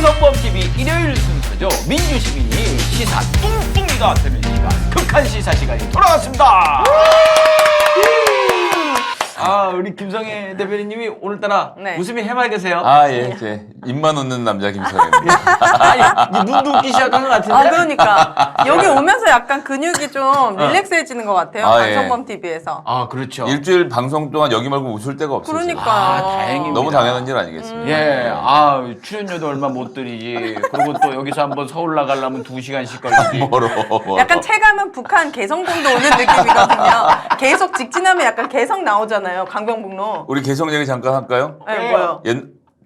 강성범TV 일요일 순서죠. 민주시민이 시사 뚱뚱이가 되는 시간, 극한 시사 시간이 돌아왔습니다. 우리 김성애 대변인님이 오늘따라 웃음이 해맑으세요. 예, 제 입만 웃는 남자 김성애입니다. 아니, 눈도 웃기 시작한 것 같은데. 그러니까 여기 오면서 약간 근육이 좀 릴렉스해지는 것 같아요. 강성범 TV에서. 그렇죠. 일주일 방송 동안 여기 말고 웃을 데가 없어요. 그러니까. 다행입니다. 너무 당연한 일 아니겠습니까? 예, 출연료도 얼마 못 드리지. 그리고 또 여기서 한번 서울 나가려면 2시간씩 걸리지. 멀어. 약간 체감은 북한 개성공도 오는 느낌이거든요. 계속 직진하면 약간 개성 나오잖아요. 강변북로. 우리 개성 얘기 잠깐 할까요? 네, 뭐요?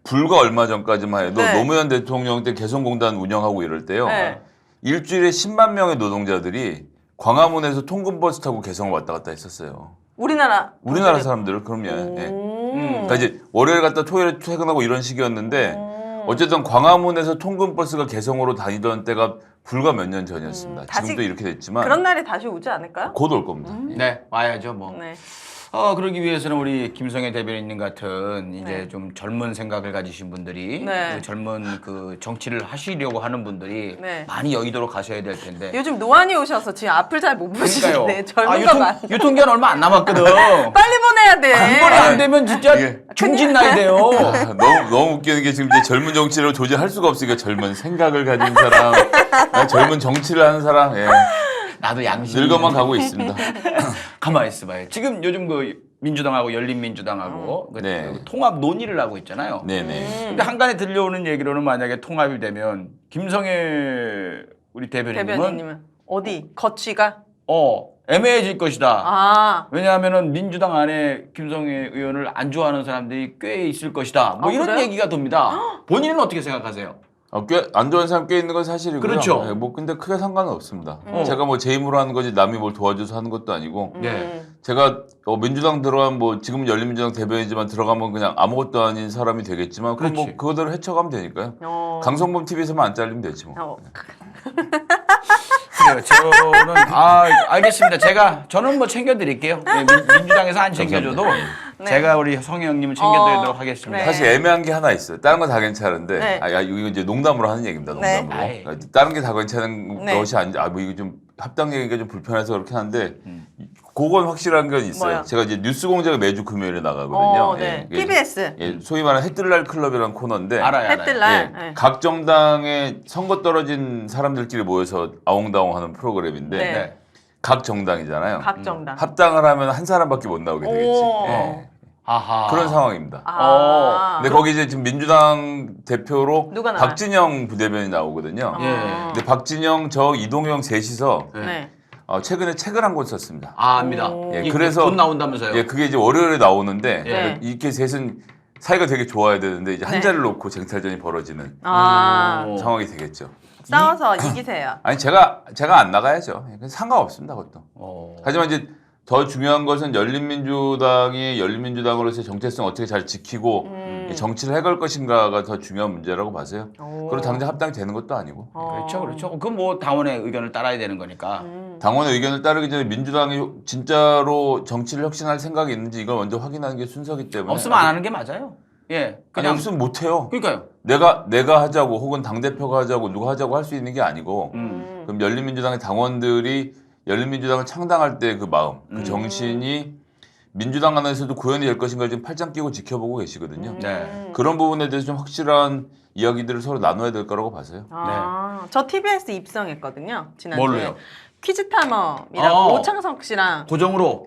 불과 얼마 전까지만 해도 네. 노무현 대통령 때 개성공단 운영하고 이럴 때요. 네. 일주일에 10만 명의 노동자들이 광화문에서 통근버스 타고 개성을 왔다 갔다 했었어요. 우리나라 사람들 그럼요. 예. 음. 그러니까 이제 월요일 갔다 토요일에 퇴근하고 이런 식이었는데 어쨌든 광화문에서 통근버스가 개성으로 다니던 때가 불과 몇 년 전이었습니다. 지금도 이렇게 됐지만 그런 날이 다시 오지 않을까요? 곧 올 겁니다. 네, 와야죠, 뭐. 네. 그러기 위해서는 우리 김성애 대변인님 같은 이제 좀 젊은 생각을 가지신 분들이 네. 그 젊은 그 정치를 하시려고 하는 분들이 네. 많이 여의도로 가셔야 될 텐데. 요즘 노안이 오셔서 지금 앞을 잘 못 보시는데 젊은 유통, 거 많. 유통기한 얼마 안 남았거든. 빨리 보내야 돼. 이번에 안 되면 진짜 중진 나이 돼요. 너무 웃기는 게 지금 이제 젊은 정치를 조절할 수가 없으니까 젊은 생각을 가진 사람, 젊은 정치를 하는 사람, 나도 양심. 늙어만 가고 있습니다. 가만히 있어봐요. 지금 요즘 그 민주당하고 열린민주당하고 네. 통합 논의를 하고 있잖아요. 네네. 근데 한간에 들려오는 얘기로는 만약에 통합이 되면 김성애 우리 대변인님은 어디 거취가? 애매해질 것이다. 아. 왜냐하면은 민주당 안에 김성애 의원을 안 좋아하는 사람들이 꽤 있을 것이다. 뭐 이런 그래요? 얘기가 돕니다. 본인은 어떻게 생각하세요? 꽤 안 좋아하는 사람 꽤 있는 건 사실이고요. 그렇죠. 뭐 근데 크게 상관은 없습니다. 제가 뭐 제 힘으로 하는 거지 남이 뭘 도와줘서 하는 것도 아니고. 네. 제가 민주당 들어가면 뭐 지금은 열린민주당 대변이지만 들어가면 그냥 아무것도 아닌 사람이 되겠지만 그럼 뭐 그렇지. 그거대로 헤쳐가면 되니까요. 강성범 TV에서만 안 잘리면 되지 뭐. 그래요. 저는 알겠습니다. 저는 뭐 챙겨드릴게요. 민주당에서 안 챙겨줘도 네. 제가 우리 성희 형님은 챙겨드리도록 하겠습니다. 네. 사실 애매한 게 하나 있어요. 다른 건 다 괜찮은데, 네. 이거 이제 농담으로 하는 얘기입니다. 네. 농담으로. 다른 게 다 괜찮은 네. 것이 아닌데, 뭐 이거 좀 합당 얘기가 좀 불편해서 그렇게 하는데, 그건 확실한 건 있어요. 뭐요? 제가 이제 뉴스공장에 매주 금요일에 나가거든요. 네. 예, TBS. 소위 말하는 해뜰날 클럽이라는 코너인데, 알아요. 해뜰날. 예, 네. 각 정당의 선거 떨어진 사람들끼리 모여서 아웅다웅하는 프로그램인데, 네. 각 정당이잖아요. 각 정당. 합당을 하면 한 사람밖에 못 나오게 되겠지. 오. 예. 아하. 그런 상황입니다. 아. 근데 거기 이제 지금 민주당 대표로 누가 나와요? 박진영 부대변인이 나오거든요. 예. 근데 박진영, 저 이동영 셋이서 네. 최근에 책을 한 권 썼습니다. 압니다. 예, 그래서 곧 나온다면서요? 예, 그게 이제 월요일에 나오는데 네. 이렇게 셋은 사이가 되게 좋아야 되는데 이제 한 네. 자리를 놓고 쟁탈전이 벌어지는 아. 상황이 되겠죠. 싸워서 이기세요. 아니 제가 안 나가야죠. 상관없습니다, 그것도. 하지만 이제 더 중요한 것은 열린민주당으로서의 정체성 어떻게 잘 지키고 정치를 해갈 것인가가 더 중요한 문제라고 봐서요. 그리고 당장 합당이 되는 것도 아니고. 그렇죠. 그건 뭐 당원의 의견을 따라야 되는 거니까. 당원의 의견을 따르기 전에 민주당이 진짜로 정치를 혁신할 생각이 있는지 이걸 먼저 확인하는 게 순서기 때문에. 없으면 안 하는 게 맞아요. 예. 그냥 없으면 못 해요. 그러니까요. 내가 하자고 혹은 당 대표가 하자고 누가 하자고 할 수 있는 게 아니고. 그럼 열린민주당의 당원들이 열린민주당을 창당할 때 그 마음, 그 정신이 민주당 안에서도 구현이 될 것인가 지금 팔짱 끼고 지켜보고 계시거든요. 네. 그런 부분에 대해서 좀 확실한 이야기들을 서로 나눠야 될 거라고 봐서요. 저 TBS 입성했거든요. 지난주에. 뭘로요? 퀴즈타머이라고 오창석 씨랑 고정으로.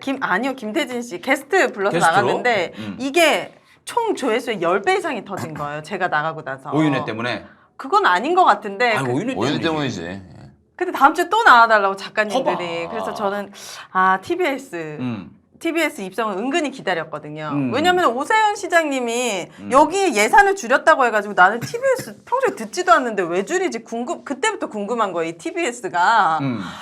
김태진 씨 게스트 불러서 게스트로? 나갔는데 이게 총 조회수의 10배 이상이 터진 거예요. 제가 나가고 나서. 오윤회 때문에. 그건 아닌 것 같은데. 아니, 오윤회 때문이지. 예. 근데 다음 주에 또 나와달라고 작가님들이. 허봐. 그래서 저는 TBS 입성을 은근히 기다렸거든요. 왜냐면 오세훈 시장님이 여기 예산을 줄였다고 해가지고 나는 TBS 평소에 듣지도 않는데 왜 줄이지 그때부터 궁금한 거예요. 이 TBS가.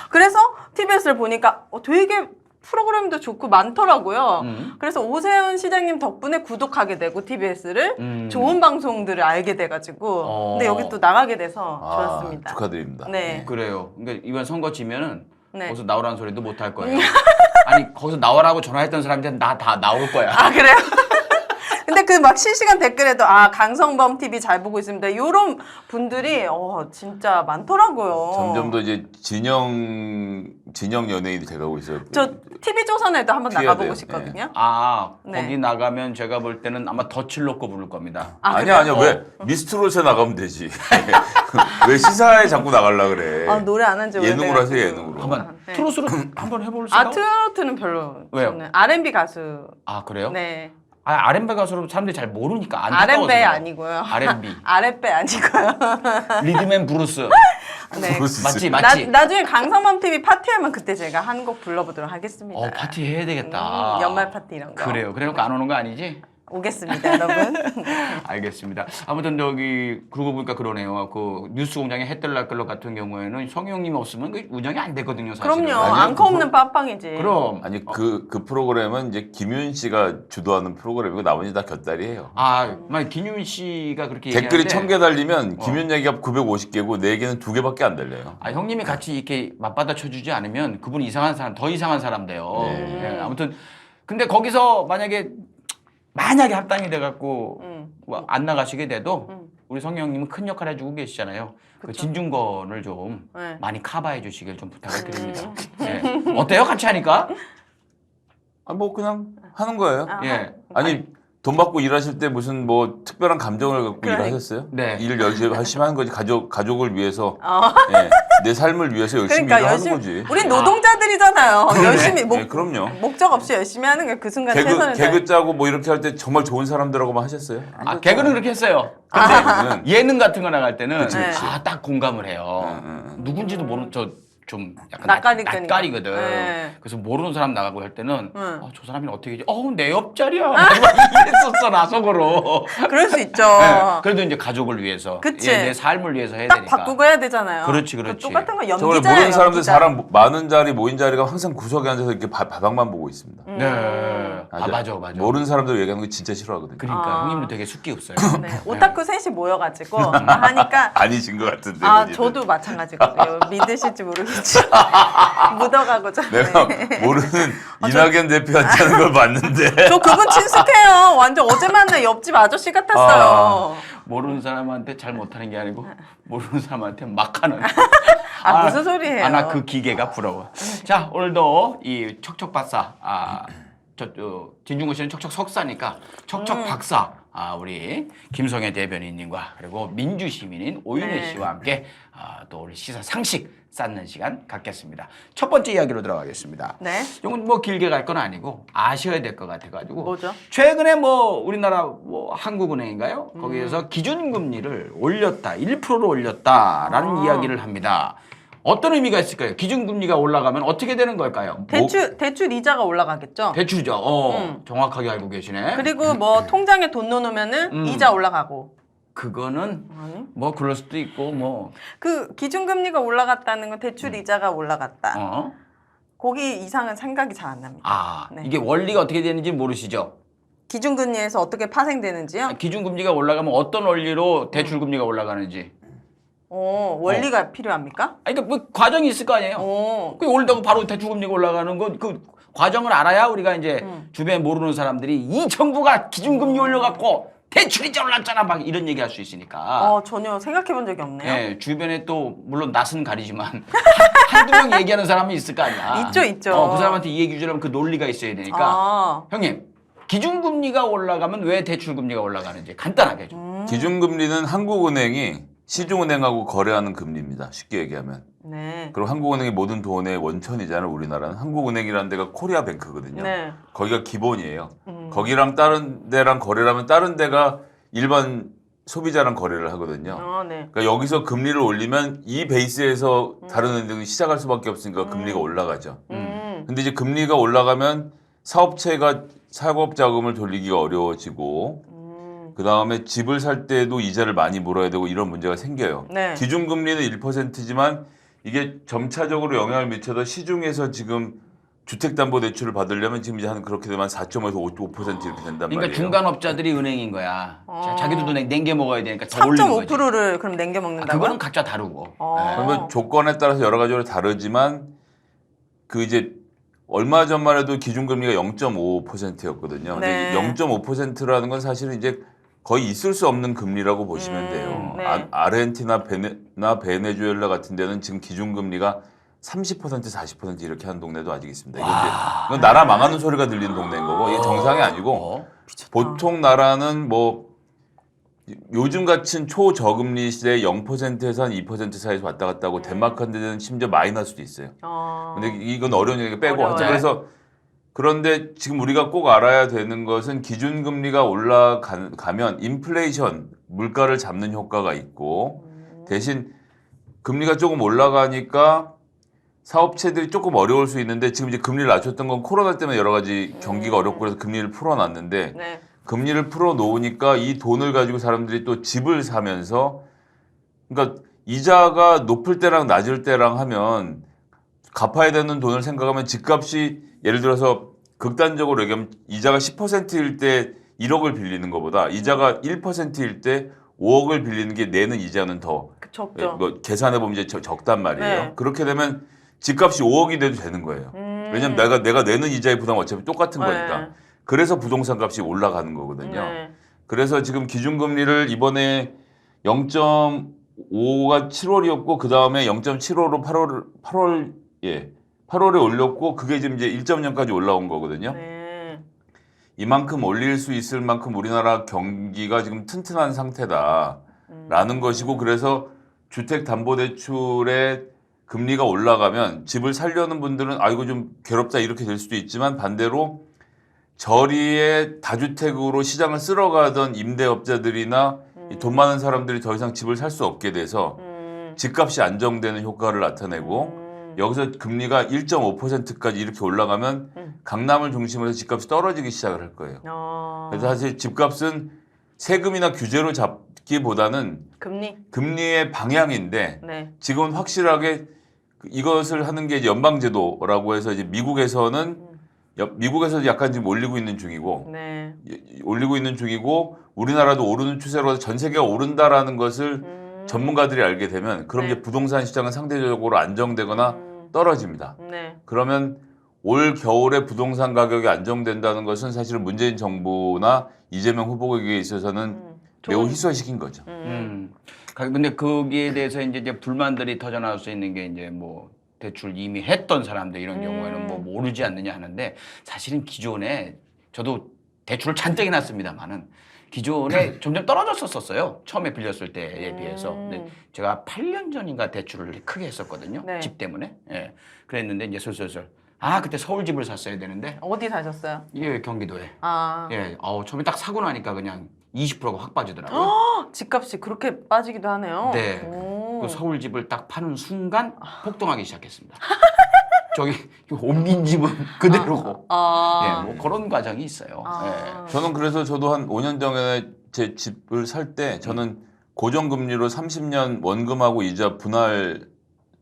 그래서 TBS를 보니까 되게 프로그램도 좋고 많더라고요. 그래서 오세훈 시장님 덕분에 구독하게 되고 TBS를 좋은 방송들을 알게 돼가지고 근데 여기 또 나가게 돼서 좋았습니다. 축하드립니다. 네. 그래요. 그러니까 이번 선거 지면은 네. 거기서 나오라는 소리도 못 할 거예요. 아니 거기서 나오라고 전화했던 사람들은 나 다 나올 거야. 아 그래요? 근데 그 막 실시간 댓글에도 강성범 TV 잘 보고 있습니다. 이런 분들이 진짜 많더라고요. 점점 더 이제 진영 연예인이 돼가고 있어요. 저 TV조선에도 한번 피해야 나가보고 돼요. 싶거든요. 거기 네. 나가면 제가 볼 때는 아마 덫을 놓고 부를 겁니다. 아니야 왜 미스트롯에 나가면 되지. 왜 시사에 자꾸 나가려 그래. 노래 안 한 지 오래돼가지고. 예능으로 하세요 예능으로. 한번 네. 트로트로 한번 해볼 생각? 트로트는 별로. 왜요? 저는 R&B 가수. 그래요? 네. R&B 가수로 사람들이 잘 모르니까 안 R&B 가까워서 아니고요. R&B. R&B 아니고요. 리듬앤 브루스. 네. 브루스. 맞지? 나중에 강성범 TV 파티하면 그때 제가 한 곡 불러보도록 하겠습니다. 파티 해야 되겠다. 연말 파티 이런 거. 그래요. 그래놓고 안 오는 거 아니지? 오겠습니다, 여러분. 알겠습니다. 아무튼 그러고 보니까 그러네요. 그 뉴스공장의 해뜰날끌로 같은 경우에는 성형님 없으면 그 운영이 안 되거든요, 사실은. 그럼요. 아니요, 앙커 없는 팟빵이지. 그럼. 아니 그 프로그램은 이제 김윤 씨가 주도하는 프로그램이고 나머지 다 곁다리예요. 만약 김윤 씨가 그렇게 댓글이 얘기하는데 1000개 달리면 김윤 얘기가 950개고 내 얘기는 2개밖에 안 달려요. 형님이 같이 이렇게 맞받아 쳐주지 않으면 그분 이상한 사람, 더 이상한 사람 돼요. 네, 아무튼 근데 거기서 만약에 합당이 돼갖고 안 나가시게 돼도 우리 성형님은 큰 역할 해주고 계시잖아요. 그 진중권을 좀 네. 많이 커버해 주시길 좀 부탁을 드립니다. 네. 어때요? 같이 하니까? 뭐 그냥 하는 거예요. 예. 아니 돈 받고 일하실 때 무슨 뭐 특별한 감정을 갖고 일하셨어요? 네. 일을 열심히 하는 거지. 가족을 위해서, 내 삶을 위해서 열심히 그러니까 일하는 거지. 우린 노동자들이잖아요. 열심히 네, 그럼요. 목적 없이 열심히 하는 게 그 순간 최선을 개그 짜고 뭐 이렇게 할 때 정말 좋은 사람들하고만 하셨어요? 개그는 그렇게 했어요. 개그는 예능 같은 거 나갈 때는 그치, 그치. 딱 공감을 해요. 누군지도 모르는 좀 약간 낯가리니까. 낯가리거든. 네. 그래서 모르는 사람 나가고 할 때는 저 사람이 어떻게 내 옆자리야. 막 이랬었어 나 속으로. 그럴 수 있죠. 네, 그래도 이제 가족을 위해서, 그치. 내 삶을 위해서 해야 딱 되니까. 바꾸고 해야 되잖아요. 그렇지. 그 똑같은 거 저번에 연기자예요. 모르는 사람들 연기자. 사람 많은 자리 모인 자리가 항상 구석에 앉아서 이렇게 바닥만 보고 있습니다. 네. 맞아. 모르는 사람들 얘기하는 거 진짜 싫어하거든요. 그러니까 형님도 되게 숙기 없어요. 네. 오타쿠 셋이 모여가지고 하니까 아니신 것 같은데. 본인은. 저도 마찬가지거든요. 믿으실지 모르겠지만 묻어가고 내가 모르는 이낙연 대표 앉아는 걸 봤는데. 저 그분 친숙해요. 완전 어제 만난 옆집 아저씨 같았어요. 모르는 사람한테 잘 못하는 게 아니고 모르는 사람한테 막 하는. 무슨 소리예요? 나 그 기계가 부러워. 자, 오늘도 이 척척박사, 진중권 씨는 척척 석사니까 척척 박사, 우리 김성애 대변인님과 그리고 민주시민인 오윤혜 씨와 함께 또 우리 시사 상식 쌓는 시간 갖겠습니다. 첫 번째 이야기로 들어가겠습니다. 네. 이건 뭐 길게 갈 건 아니고 아셔야 될 것 같아가지고. 뭐죠? 최근에 우리나라 한국은행인가요? 거기에서 기준금리를 올렸다, 1%로 올렸다라는 이야기를 합니다. 어떤 의미가 있을까요? 기준금리가 올라가면 어떻게 되는 걸까요? 대출 이자가 올라가겠죠. 대출이죠. 정확하게 알고 계시네. 그리고 뭐 통장에 돈 넣어놓으면은 이자 올라가고. 그거는 아니? 뭐 그럴 수도 있고 그 기준금리가 올라갔다는 건 대출 이자가 올라갔다. 거기 이상은 생각이 잘 안 납니다. 네. 이게 원리가 어떻게 되는지 모르시죠? 기준금리에서 어떻게 파생되는지요? 기준금리가 올라가면 어떤 원리로 대출금리가 올라가는지. 원리가 필요합니까? 그러니까 뭐 과정이 있을 거 아니에요. 그 올다고 바로 대출금리가 올라가는 건 그 과정을 알아야 우리가 이제 주변에 모르는 사람들이 이 정부가 기준금리 올려갖고 대출이자 올랐잖아 막 이런 얘기할 수 있으니까. 전혀 생각해본 적이 없네요. 네, 주변에 또 물론 낯은 가리지만 한두 명 얘기하는 사람이 있을 거 아니야. 있죠. 그 사람한테 이 얘기 주려면 그 논리가 있어야 되니까. 형님, 기준금리가 올라가면 왜 대출금리가 올라가는지 간단하게 좀. 기준금리는 한국은행이 시중은행하고 거래하는 금리입니다. 쉽게 얘기하면. 네. 그리고 한국은행이 모든 돈의 원천이잖아요. 우리나라는 한국은행이라는 데가 코리아뱅크거든요. 네. 거기가 기본이에요. 거기랑 다른 데랑 거래를 하면 다른 데가 일반 소비자랑 거래를 하거든요. 네. 그러니까 여기서 금리를 올리면 이 베이스에서 다른 은행이 시작할 수밖에 없으니까 금리가 올라가죠. 근데 이제 금리가 올라가면 사업체가 사업 자금을 돌리기가 어려워지고 그 다음에 집을 살 때도 이자를 많이 물어야 되고 이런 문제가 생겨요. 네. 기준금리는 1%지만 이게 점차적으로 영향을 미쳐서 시중에서 지금 주택담보대출을 받으려면 지금 이제 한 그렇게 되면 4.5에서 5% 이렇게 된단 그러니까 말이에요. 중간업자들이 은행인 거야. 자기도 냉겨 먹어야 되니까 더 올리는 거지. 3.5%를 그럼 남겨 먹는다고요? 그거는 각자 다르고. 그러면 조건에 따라서 여러 가지로 다르지만 그 이제 얼마 전만 해도 기준금리가 0.5%였거든요. 네. 근데 0.5%라는 건 사실은 이제 거의 있을 수 없는 금리라고 보시면 돼요. 네. 아르헨티나, 베네수엘라 같은 데는 지금 기준금리가 30% 40% 이렇게 하는 동네도 아직 있습니다. 이건 나라 망하는 소리가 들리는 동네인 거고 이게 정상이 아니고 보통 나라는 뭐 요즘 같은 초저금리 시대에 0%에서 한 2% 사이에서 왔다 갔다 하고 덴마크 같은 데는 심지어 마이너스도 있어요. 근데 이건 어려운 얘기 빼고 어려워요. 하여튼 그래서 그런데 지금 우리가 꼭 알아야 되는 것은 기준금리가 올라가면 인플레이션, 물가를 잡는 효과가 있고 대신 금리가 조금 올라가니까 사업체들이 조금 어려울 수 있는데 지금 이제 금리를 낮췄던 건 코로나 때문에 여러 가지 경기가 어렵고 그래서 금리를 풀어놨는데 네. 금리를 풀어놓으니까 이 돈을 가지고 사람들이 또 집을 사면서 그러니까 이자가 높을 때랑 낮을 때랑 하면 갚아야 되는 돈을 생각하면 집값이 예를 들어서 극단적으로 얘기하면 이자가 10%일 때 1억을 빌리는 것보다 이자가 1%일 때 5억을 빌리는 게 내는 이자는 더 적죠. 뭐 계산해 보면 이제 적단 말이에요. 네. 그렇게 되면 집값이 5억이 돼도 되는 거예요. 왜냐면 내가 내는 이자의 부담은 어차피 똑같은 네. 거니까. 그래서 부동산 값이 올라가는 거거든요. 네. 그래서 지금 기준금리를 이번에 0.5가 7월이었고 그 다음에 0.75로 8월에 올렸고 그게 지금 이제 1.0까지 올라온 거거든요. 네. 이만큼 올릴 수 있을 만큼 우리나라 경기가 지금 튼튼한 상태다라는 것이고 그래서 주택담보대출의 금리가 올라가면 집을 살려는 분들은 아이고 좀 괴롭다 이렇게 될 수도 있지만 반대로 저리에 다주택으로 시장을 쓸어가던 임대업자들이나 돈 많은 사람들이 더 이상 집을 살 수 없게 돼서 집값이 안정되는 효과를 나타내고 여기서 금리가 1.5%까지 이렇게 올라가면 강남을 중심으로 해서 집값이 떨어지기 시작을 할 거예요. 그래서 사실 집값은 세금이나 규제로 잡기보다는 금리의 방향인데 네. 지금은 확실하게 이것을 하는 게 이제 연방제도라고 해서 이제 미국에서도 약간 지금 올리고 있는 중이고 네. 올리고 있는 중이고 우리나라도 오르는 추세로 전 세계가 오른다라는 것을 전문가들이 알게 되면 그럼 네. 이제 부동산 시장은 상대적으로 안정되거나 떨어집니다. 네. 그러면 올 겨울에 부동산 가격이 안정된다는 것은 사실은 문재인 정부나 이재명 후보에게 있어서는 매우 희소식인 거죠. 근데 거기에 대해서 이제 불만들이 터져나올 수 있는 게 이제 뭐 대출 이미 했던 사람들 이런 경우에는 뭐 모르지 않느냐 하는데 사실은 기존에 저도 대출을 잔뜩 해놨습니다만은 기존에 점점 떨어졌었어요. 처음에 빌렸을 때에 비해서. 근데 제가 8년 전인가 대출을 크게 했었거든요. 네. 집 때문에. 예. 그랬는데 이제 슬슬 그때 서울 집을 샀어야 되는데 어디 사셨어요? 예, 경기도에. 아. 예. 처음에 딱 사고 나니까 그냥 20%가 확 빠지더라고요. 집값이 그렇게 빠지기도 하네요. 네. 오. 그 서울 집을 딱 파는 순간 폭등하기 시작했습니다. 저기 옮긴 집은 그대로고. 예, 뭐 그런 과정이 있어요. 예. 저는 그래서 저도 한 5년 전에 제 집을 살 때 저는 고정금리로 30년 원금하고 이자 분할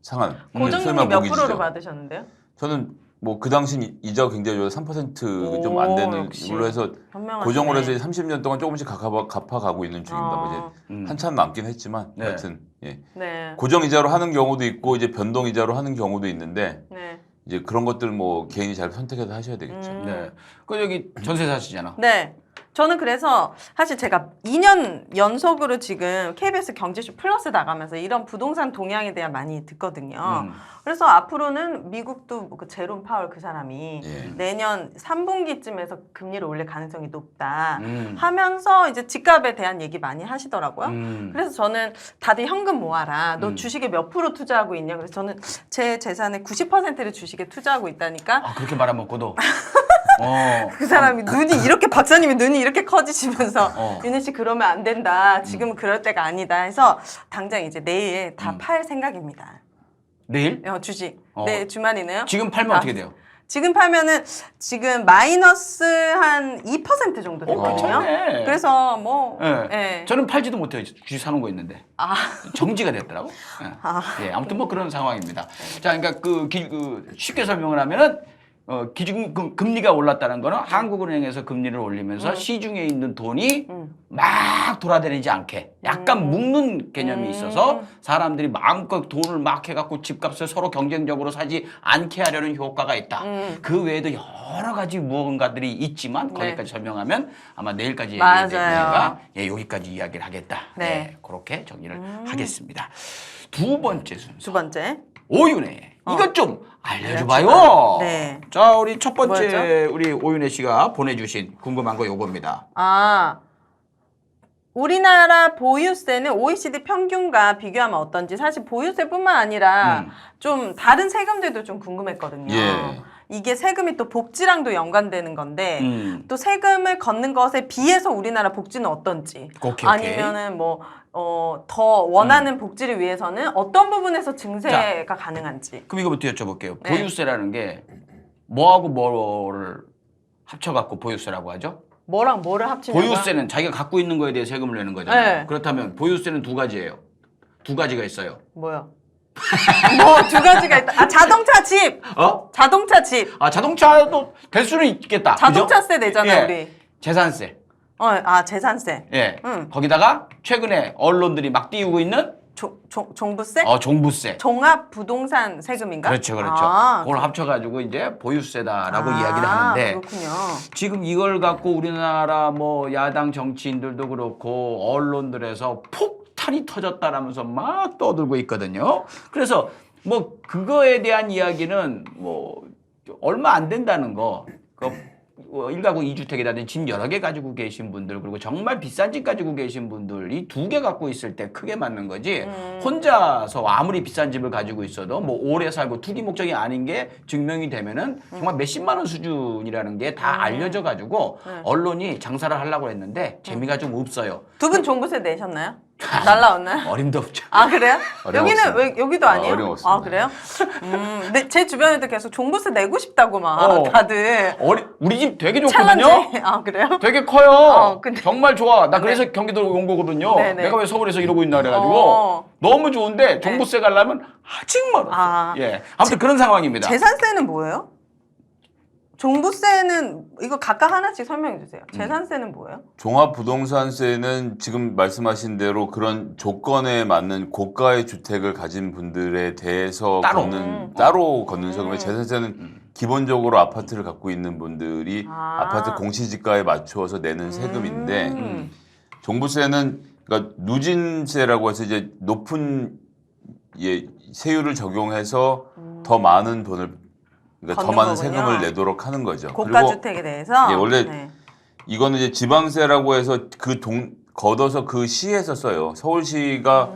상환. 고정금리 몇 모기지죠. 프로로 받으셨는데요? 저는 뭐 그 당시 이자가 굉장히 좋아서 3% 좀 안 되는 역시. 걸로 해서 현명하시네. 고정을 해서 30년 동안 조금씩 갚아가고 있는 중입니다. 뭐 이제 한참 남긴 했지만 네. 하여튼 예. 네. 고정 이자로 하는 경우도 있고 이제 변동 이자로 하는 경우도 있는데 네. 이제 그런 것들 뭐 개인이 잘 선택해서 하셔야 되겠죠. 네. 그 여기 전세 사시잖아. 네. 저는 그래서 사실 제가 2년 연속으로 지금 KBS 경제쇼 플러스 나가면서 이런 부동산 동향에 대한 많이 듣거든요. 그래서 앞으로는 미국도 그 제롬 파월 그 사람이 예. 내년 3분기쯤에서 금리를 올릴 가능성이 높다 하면서 이제 집값에 대한 얘기 많이 하시더라고요. 그래서 저는 다들 현금 모아라. 너 주식에 몇 프로 투자하고 있냐. 그래서 저는 제 재산의 90%를 주식에 투자하고 있다니까. 그렇게 말아먹고도. 그 사람이 눈이 이렇게 박사님이 눈이 이렇게 커지시면서 윤혜 씨 그러면 안 된다. 지금은 그럴 때가 아니다. 해서 당장 이제 내일 다 팔 생각입니다. 내일? 주식. 네, 주말이네요. 지금 팔면 어떻게 돼요? 지금 팔면은 지금 마이너스 한 2% 정도 되거든요. 괜찮네. 그래서 뭐 네. 예. 저는 팔지도 못해요. 주식 사는 거 있는데. 정지가 됐더라고. 예. 예, 아무튼 뭐 그런 상황입니다. 자, 그러니까 쉽게 설명을 하면은 기준 금리가 올랐다는 거는 한국은행에서 금리를 올리면서 시중에 있는 돈이 막 돌아다니지 않게 약간 묶는 개념이 있어서 사람들이 마음껏 돈을 막 해갖고 집값을 서로 경쟁적으로 사지 않게 하려는 효과가 있다. 그 외에도 여러 가지 무언가들이 있지만 거기까지 설명하면 아마 내일까지 얘기해야 되니까 여기까지 이야기를 하겠다. 네. 그렇게 정리를 하겠습니다. 두 번째 순서. 두 번째. 오윤혜. 이것 좀 알려줘봐요. 네. 자, 우리 첫 번째 뭐였죠? 우리 오윤혜 씨가 보내주신 궁금한 거 요겁니다. 우리나라 보유세는 OECD 평균과 비교하면 어떤지 사실 보유세뿐만 아니라 좀 다른 세금들도 좀 궁금했거든요. 예. 이게 세금이 또 복지랑도 연관되는 건데 또 세금을 걷는 것에 비해서 우리나라 복지는 어떤지 오케이. 아니면은 뭐 더 원하는 복지를 위해서는 어떤 부분에서 증세가 가능한지. 그럼 이거부터 여쭤볼게요. 네. 보유세라는 게 뭐하고 뭐를 합쳐갖고 보유세라고 하죠? 뭐랑 뭐를 합치냐고요? 보유세는 자기가 갖고 있는 거에 대해 세금을 내는 거잖아요. 네. 그렇다면 보유세는 두 가지예요. 두 가지가 있어요. 뭐야? 뭐 두 가지가 있다. 자동차 집. 자동차 집. 자동차도 될 수는 있겠다. 자동차세 내잖아 예. 우리. 재산세. 재산세. 예. 거기다가 최근에 언론들이 막 띄우고 있는 종부세? 종부세. 종합 부동산 세금인가? 그렇죠. 그걸 합쳐가지고 이제 보유세다라고 이야기를 하는데 그렇군요. 지금 이걸 갖고 우리나라 뭐 야당 정치인들도 그렇고 언론들에서 폭탄이 터졌다라면서 막 떠들고 있거든요. 그래서 뭐 그거에 대한 이야기는 뭐 얼마 안 된다는 거. 1가구 2주택이라든지 집 여러 개 가지고 계신 분들 그리고 정말 비싼 집 가지고 계신 분들 이 두 개 갖고 있을 때 크게 맞는 거지 혼자서 아무리 비싼 집을 가지고 있어도 뭐 오래 살고 투기 목적이 아닌 게 증명이 되면은 정말 몇십만 원 수준이라는 게 다 알려져 가지고 언론이 장사를 하려고 했는데 재미가 좀 없어요. 두 분 종부세 내셨나요? 날라왔나요? 어림도 없죠. 그래요? 여기는 어림없습니다. 왜 여기도 아니에요? 어림없습니다. 그래요? 근데 제 주변에도 계속 종부세 내고 싶다고 막 다들 우리 집 되게 좋거든요. 챌린지. 그래요? 되게 커요. 근데- 정말 좋아. 나 그래서 경기도로 온 거거든요. 네네. 내가 왜 서울에서 이러고 있나 그래가지고 너무 좋은데 종부세 가려면 아직 멀었어. 예. 아무튼 그런 상황입니다. 재산세는 뭐예요? 종부세는 이거 각각 하나씩 설명해 주세요. 재산세는 뭐예요? 종합부동산세는 지금 말씀하신 대로 그런 조건에 맞는 고가의 주택을 가진 분들에 대해서 따로 걷는 세금에 재산세는 기본적으로 아파트를 갖고 있는 분들이 아파트 공시지가에 맞추어서 내는 세금인데 종부세는 그러니까 누진세라고 해서 이제 높은 세율을 적용해서 더 많은 돈을 그러니까 더 많은 거군요. 세금을 내도록 하는 거죠. 고가 주택에 대해서 원래 이거는 이제 지방세라고 해서 걷어서 그 시에서 써요. 서울시가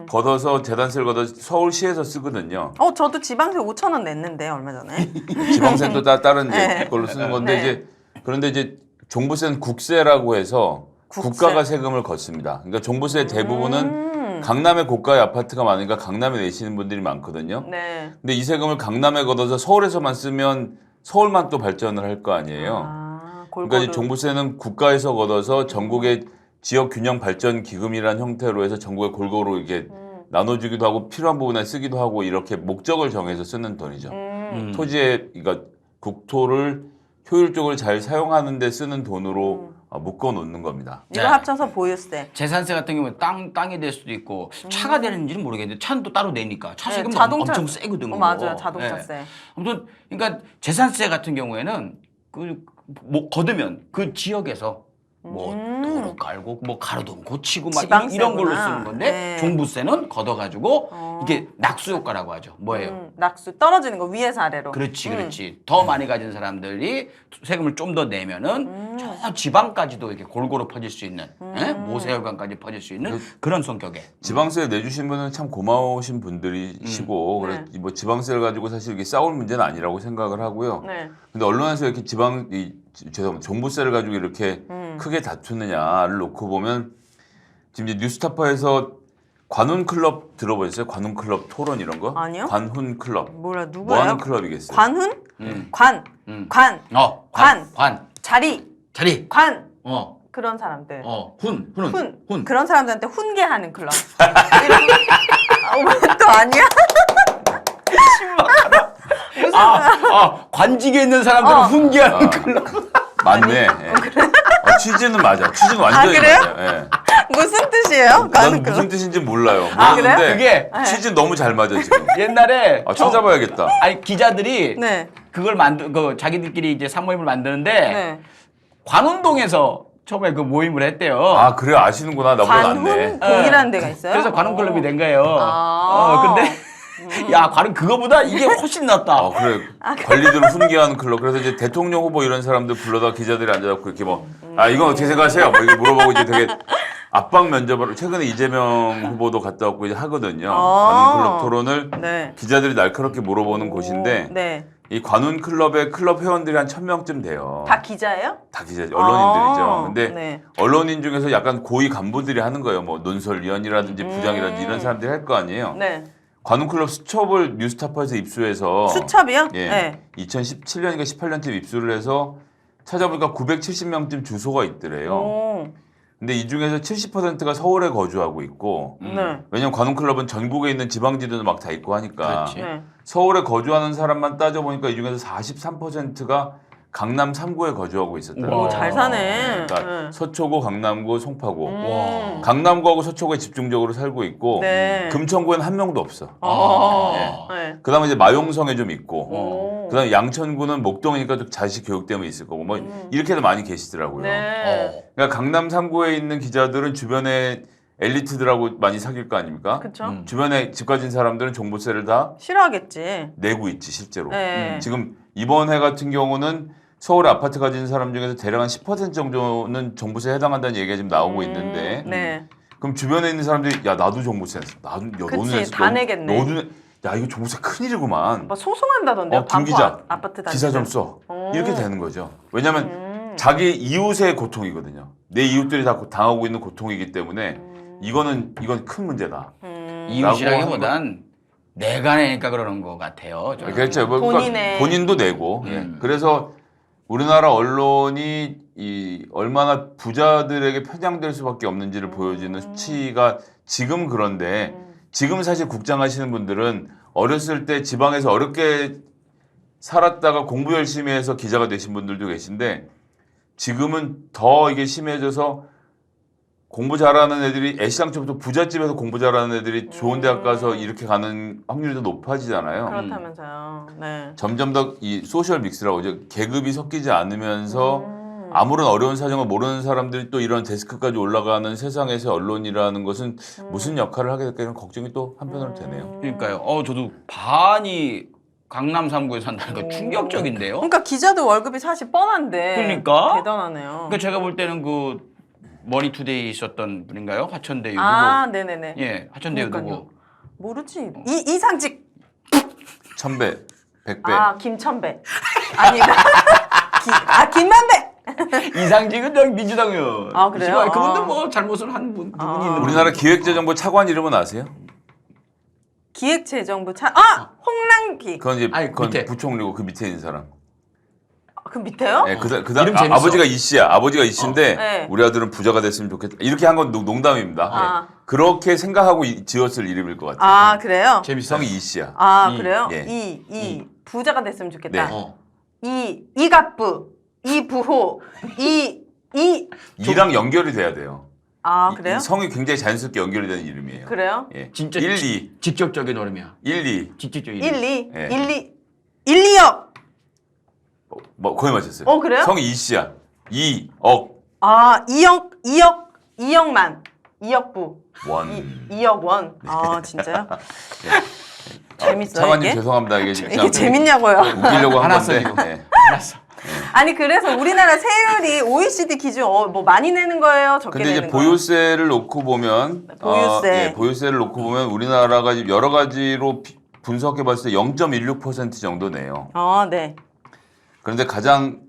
걷어서 재산세를 걷어서 서울시에서 쓰거든요. 저도 지방세 5,000원 냈는데 얼마 전에. 지방세는 또 다른 이제 걸로 쓰는 건데 그런데 이제 종부세는 국세라고 해서 국가가 세금을 걷습니다. 그러니까 종부세 대부분은 강남에 고가의 아파트가 많으니까 강남에 내시는 분들이 많거든요. 네. 근데 이 세금을 강남에 걷어서 서울에서만 쓰면 서울만 또 발전을 할 거 아니에요. 그러니까 이제 종부세는 국가에서 걷어서 전국의 지역 균형 발전 기금이라는 형태로 해서 전국에 골고루 이렇게 나눠주기도 하고 필요한 부분에 쓰기도 하고 이렇게 목적을 정해서 쓰는 돈이죠. 토지에 그러니까 국토를 효율적으로 잘 사용하는 데 쓰는 돈으로 묶어 놓는 겁니다. 이거 합쳐서 보유세. 재산세 같은 경우는 땅이 될 수도 있고 차가 되는지는 모르겠는데 차는 또 따로 내니까 차 세금도 자동차- 엄청 세거든요. 맞아요. 자동차세. 아무튼 그러니까 재산세 같은 경우에는 뭐 거두면 그 지역에서 뭐 도로 깔고 뭐 가로등 고치고 막 이런 걸로 지방세구나. 쓰는 건데 네. 종부세는 걷어가지고 이게 낙수 효과라고 하죠. 뭐예요? 낙수 떨어지는 거 위에서 아래로. 그렇지. 더 많이 가진 사람들이 세금을 좀 더 내면은 저 지방까지도 이렇게 골고루 퍼질 수 있는 모세혈관까지 퍼질 수 있는 그런 성격의. 지방세 내주신 분은 참 고마우신 분들이시고 그래 뭐 지방세를 가지고 사실 이게 싸울 문제는 아니라고 생각을 하고요. 네. 근데 언론에서 이렇게 죄송합니다. 종부세를 가지고 이렇게 크게 다투느냐를 놓고 보면 지금 이제 뉴스타파에서 관훈클럽 들어보셨어요? 관훈클럽 토론 이런 거? 아니요. 관훈클럽. 뭐야 누구예요? 뭐 하는 클럽이겠어요? 관훈? 관. 자리. 관. 그런 사람들. 훈. 그런 사람들한테 훈계하는 클럽. 이런 또 아니야? 무슨 관직에 있는 사람들을 훈계하는 클럽. 맞네. 예. 취지는 맞아. 취지는 완전히 그래요? 맞아요. 예. 무슨 뜻이에요? 나도 가는 무슨 뜻인지 몰라요. 아, 그래요? 모르는데 그게 취지는 너무 잘 맞아 지금. 옛날에 찾아봐야겠다. 아니 기자들이 네. 그걸 자기들끼리 이제 사모임을 만드는데 네. 관운동에서 처음에 그 모임을 했대요. 아 그래 아시는구나. 나보다 낫네. 관운동이라는 데가 있어요? 그래서 관운클럽이 된 거예요. 아. 근데 야 관운 그거보다 이게 훨씬 낫다. 아 그래 관리들을 훈계하는 클럽. 그래서 이제 대통령 후보 이런 사람들 불러다 기자들이 앉아갖고 이렇게 뭐 이건 어떻게 생각하세요? 뭐 이렇게 물어보고 이제 되게 압박 면접을 최근에 이재명 후보도 갔다 왔고 이제 하거든요. 관운 클럽 토론을 네. 기자들이 날카롭게 물어보는 곳인데 네. 이 관운 클럽의 클럽 회원들이 한 1,000명쯤 돼요. 다 기자예요? 다 기자 언론인들이죠. 근데 네. 언론인 중에서 약간 고위 간부들이 하는 거예요. 뭐 논설위원이라든지 부장이라든지 이런 사람들이 할 거 아니에요. 네. 관운클럽 수첩을 뉴스타파에서 입수해서 수첩이요? 예, 네. 2017년인가 18년쯤 입수를 해서 찾아보니까 970명쯤 주소가 있더래요. 오. 근데 이 중에서 70%가 서울에 거주하고 있고 네. 왜냐면 관운클럽은 전국에 있는 지방지도도 막 다 있고 하니까 그렇지. 네. 서울에 거주하는 사람만 따져보니까 이 중에서 43%가 강남 3구에 거주하고 있었더라고요. 와. 오, 잘 사네. 그러니까 네. 서초구, 강남구, 송파구. 와. 강남구하고 서초구에 집중적으로 살고 있고 네. 금천구에는 한 명도 없어. 네. 그다음에 이제 마용성에 좀 있고 오. 그다음에 양천구는 목동이니까 또 자식 교육 때문에 있을 거고 뭐 이렇게도 많이 계시더라고요. 네. 그러니까 강남 3구에 있는 기자들은 주변에 엘리트들하고 많이 사귈 거 아닙니까? 그쵸? 주변에 집 가진 사람들은 종부세를 다 싫어하겠지. 내고 있지 실제로. 네. 지금 이번 해 같은 경우는 서울에 아파트 가진 사람 중에서 대략 한 10% 정도는 종부세에 해당한다는 얘기가 지금 나오고 있는데 네. 그럼 주변에 있는 사람들이 야 나도 종부세 냈어. 나도 야, 너도 그치, 냈어. 다 내겠네. 너도 야 이거 종부세 큰일이구만. 뭐 소송한다던데요? 김 기자 아파트 기사 좀 단지들. 써. 이렇게 되는 거죠. 왜냐하면 음. 자기 이웃의 고통이거든요. 내 이웃들이 다 당하고 있는 고통이기 때문에 이건 큰 문제다. 이웃이라기보단 내가 내니까 그러는 것 같아요. 저는. 그렇죠. 뭐 본인의. 본인도 내고. 예. 그래서 우리나라 언론이 이 얼마나 부자들에게 편향될 수밖에 없는지를 보여주는 수치가 지금 그런데 지금 사실 국장하시는 분들은 어렸을 때 지방에서 어렵게 살았다가 공부 열심히 해서 기자가 되신 분들도 계신데 지금은 더 이게 심해져서 공부 잘하는 애들이 애시당초부터 부잣집에서 공부 잘하는 애들이 좋은 대학 가서 이렇게 가는 확률이 더 높아지잖아요. 그렇다면서요. 네. 점점 더 이 소셜 믹스라고 이제 계급이 섞이지 않으면서 아무런 어려운 사정을 모르는 사람들이 또 이런 데스크까지 올라가는 세상에서 언론이라는 것은 무슨 역할을 하게 될까 이런 걱정이 또 한편으로 되네요. 그러니까요. 저도 반이 강남 3구에 산다는 거 충격적인데요. 그러니까 기자도 월급이 사실 뻔한데. 그러니까? 대단하네요. 그러니까 제가 볼 때는 그 머니투데이 있었던 분인가요? 하천대유 아, 누구? 네네네. 예, 하천대유 그러니까요. 누구? 모르지. 이상직. 1000배, 100배. 아, 김천배. 아니다. 김만배. 이상직은 저기 민주당이요. 아, 그래요? 그분도 뭐 잘못을 한 분, 부분이 있는 우리나라 기획재정부 차관 이름은 아세요? 기획재정부 홍랑기. 그건 이제 아니, 그건 밑에. 부총리고 그 밑에 있는 사람. 그 밑에요? 네, 그다음 이름 재밌어. 아버지가 이 씨야. 아버지가 이 씨인데 네. 우리 아들은 부자가 됐으면 좋겠다. 이렇게 한 건 농담입니다. 아. 그렇게 생각하고 지었을 이름일 것 같아요. 아, 그래요? 재밌어요. 성이 이 씨야. 아, 그래요? 예. 부자가 됐으면 좋겠다. 네. 이갑부, 이부호, 이랑 연결이 돼야 돼요. 아, 그래요? 이 성이 굉장히 자연스럽게 연결이 되는 이름이에요. 그래요? 예. 진짜 1, 2, 직접적인 얼음이야. 1, 2. 직접적인. 1, 2, 예. 1, 2억. 뭐 거의 맞췄어요. 그래요? 성이 이 씨야. 2억 아, 2억만. 2억부. 원. 2억 원. 아, 진짜요? 재밌어요, 차관님 이게? 죄송합니다. 이게 진짜 이게 재밌냐고요? 웃기려고 한 화났어, 건데. 지금. 네. 알았어. 아니, 그래서 우리나라 세율이 OECD 기준 뭐 많이 내는 거예요? 적게 근데 이제 내는 거예요? 보유세를 놓고 보면 보유세. 보유세를 놓고 보면 우리나라가 지금 여러 가지로 분석해 봤을 때 0.16% 정도 내요. 아, 네. 그런데 가장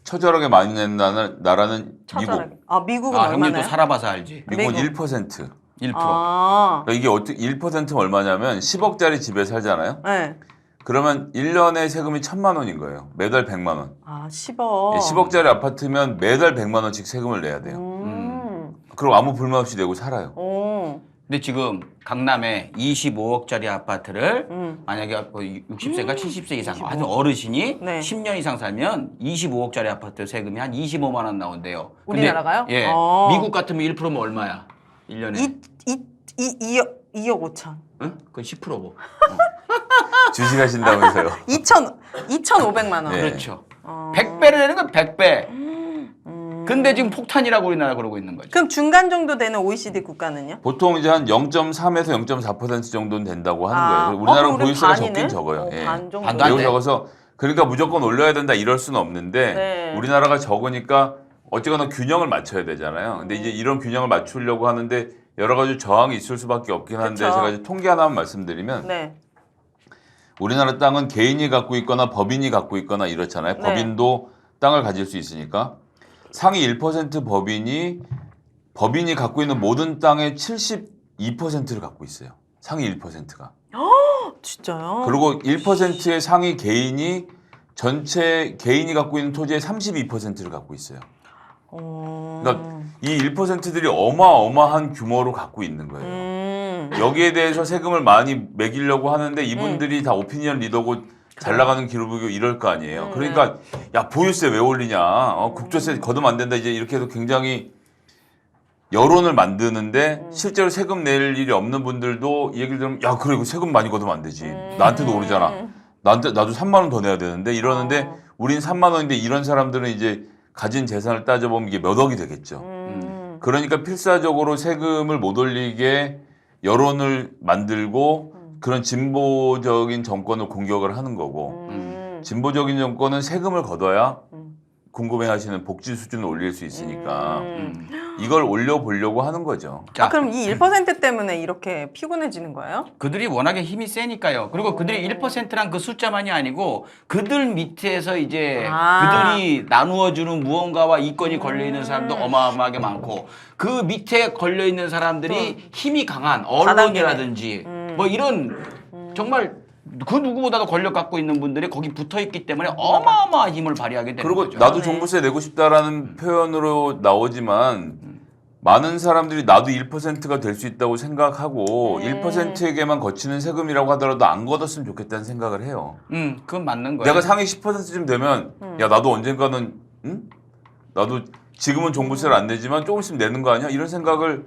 처절하게 많이 낸 나라는 처절하게. 아, 미국은 형님 또 얼마나요? 살아봐서 알지. 미국은 미국. 1%. 1%. 아, 그러니까 이게 어떻게 1%면 얼마냐면 10억짜리 집에 살잖아요. 네. 그러면 1년에 세금이 1,000만 원인 거예요. 매달 100만 원. 아, 10억. 10억짜리 아파트면 매달 100만 원씩 세금을 내야 돼요. 그리고 아무 불만 없이 내고 살아요. 오. 근데 지금 강남에 25억짜리 아파트를 만약에 60세가 70세 이상 아주 어르신이 네. 10년 이상 살면 25억짜리 아파트 세금이 한 25만 원 나온대요. 근데 우리나라가요? 예. 어. 미국 같으면 1%면 얼마야? 1년에. 2억 5천. 응? 그건 10%고. 주식하신다면서요. 2,500만 원. 네. 그렇죠. 100배를 내는 건 100배. 근데 지금 폭탄이라고 우리나라 그러고 있는 거죠. 그럼 중간 정도 되는 OECD 국가는요? 보통 이제 한 0.3에서 0.4% 정도는 된다고 하는 아, 거예요. 우리나라 그럼 우리 보유세가 반이네? 적긴 적어요. 예. 반 정도. 반도 안 매우 돼. 적어서 그러니까 무조건 올려야 된다 이럴 수는 없는데 네. 우리나라가 적으니까 어쨌거나 균형을 맞춰야 되잖아요. 근데 이제 이런 균형을 맞추려고 하는데 여러 가지 저항이 있을 수밖에 없긴 한데 그쵸. 제가 이제 통계 하나만 말씀드리면 네. 우리나라 땅은 개인이 갖고 있거나 법인이 갖고 있거나 이렇잖아요. 네. 법인도 땅을 가질 수 있으니까 상위 1% 법인이 갖고 있는 모든 땅의 72%를 갖고 있어요. 상위 1%가. 진짜요? 그리고 1%의 상위 개인이 전체 개인이 갖고 있는 토지의 32%를 갖고 있어요. 그러니까 이 1%들이 어마어마한 규모로 갖고 있는 거예요. 여기에 대해서 세금을 많이 매기려고 하는데 이분들이 다 오피니언 리더고 잘 나가는 기업이고 이럴 거 아니에요. 그러니까 야 보유세 왜 올리냐, 국조세 거두면 안 된다 이제 이렇게 해서 굉장히 여론을 만드는데 실제로 세금 낼 일이 없는 분들도 이 얘기를 들으면 야 그래 이거 세금 많이 거두면 안 되지. 나한테도 오르잖아. 나도 3만 원 더 내야 되는데 이러는데 우린 3만 원인데 이런 사람들은 이제 가진 재산을 따져보면 이게 몇 억이 되겠죠. 그러니까 필사적으로 세금을 못 올리게 여론을 만들고 그런 진보적인 정권을 공격을 하는 거고 진보적인 정권은 세금을 걷어야 궁금해하시는 복지 수준을 올릴 수 있으니까 이걸 올려보려고 하는 거죠. 자, 그럼 이 1% 때문에 이렇게 피곤해지는 거예요? 그들이 워낙에 힘이 세니까요. 그리고 그들이 1%란 그 숫자만이 아니고 그들 밑에서 이제 그들이 나누어주는 무언가와 이권이 걸려있는 사람도 어마어마하게 많고 그 밑에 걸려있는 사람들이 힘이 강한 언론이라든지 뭐 이런 정말 그 누구보다도 권력 갖고 있는 분들이 거기 붙어 있기 때문에 어마어마한 힘을 발휘하게 되는 그리고 거죠. 나도 종부세 내고 싶다라는 표현으로 나오지만 많은 사람들이 나도 1%가 될 수 있다고 생각하고 1%에게만 거치는 세금이라고 하더라도 안 걷었으면 좋겠다는 생각을 해요. 그건 맞는 거예요. 내가 상위 10%쯤 되면 야 나도 언젠가는 나도 지금은 종부세를 안 내지만 조금 있으면 내는 거 아니야? 이런 생각을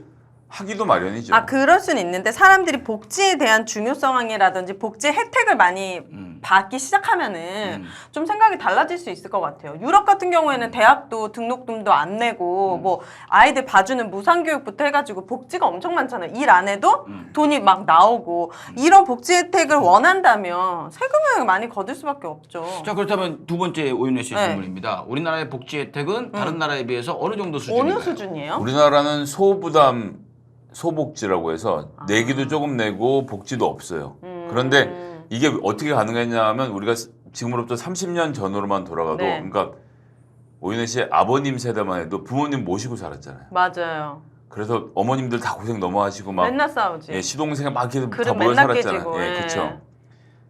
하기도 마련이죠. 아, 그럴 수는 있는데 사람들이 복지에 대한 중요성이라든지 복지 혜택을 많이 받기 시작하면은 좀 생각이 달라질 수 있을 것 같아요. 유럽 같은 경우에는 대학도 등록금도 안 내고 뭐 아이들 봐주는 무상교육부터 해가지고 복지가 엄청 많잖아요. 일 안 해도 돈이 막 나오고 이런 복지 혜택을 원한다면 세금을 많이 거둘 수밖에 없죠. 자, 그렇다면 두 번째 오윤혜 씨 네. 질문입니다. 우리나라의 복지 혜택은 다른 나라에 비해서 어느 정도 수준인가요? 어느 수준이에요? 우리나라는 소부담 소복지라고 해서 내기도 조금 내고 복지도 없어요. 그런데 이게 어떻게 가능했냐면 우리가 지금으로부터 30년 전으로만 돌아가도 네. 그러니까 오윤혜 씨의 아버님 세대만 해도 부모님 모시고 살았잖아요. 맞아요. 그래서 어머님들 다 고생 너무 하시고 막 맨날 싸우지. 예, 시동생 막 이렇게 다 그릇 모여 맨날 살았잖아요. 깨지고, 예, 예. 그렇죠.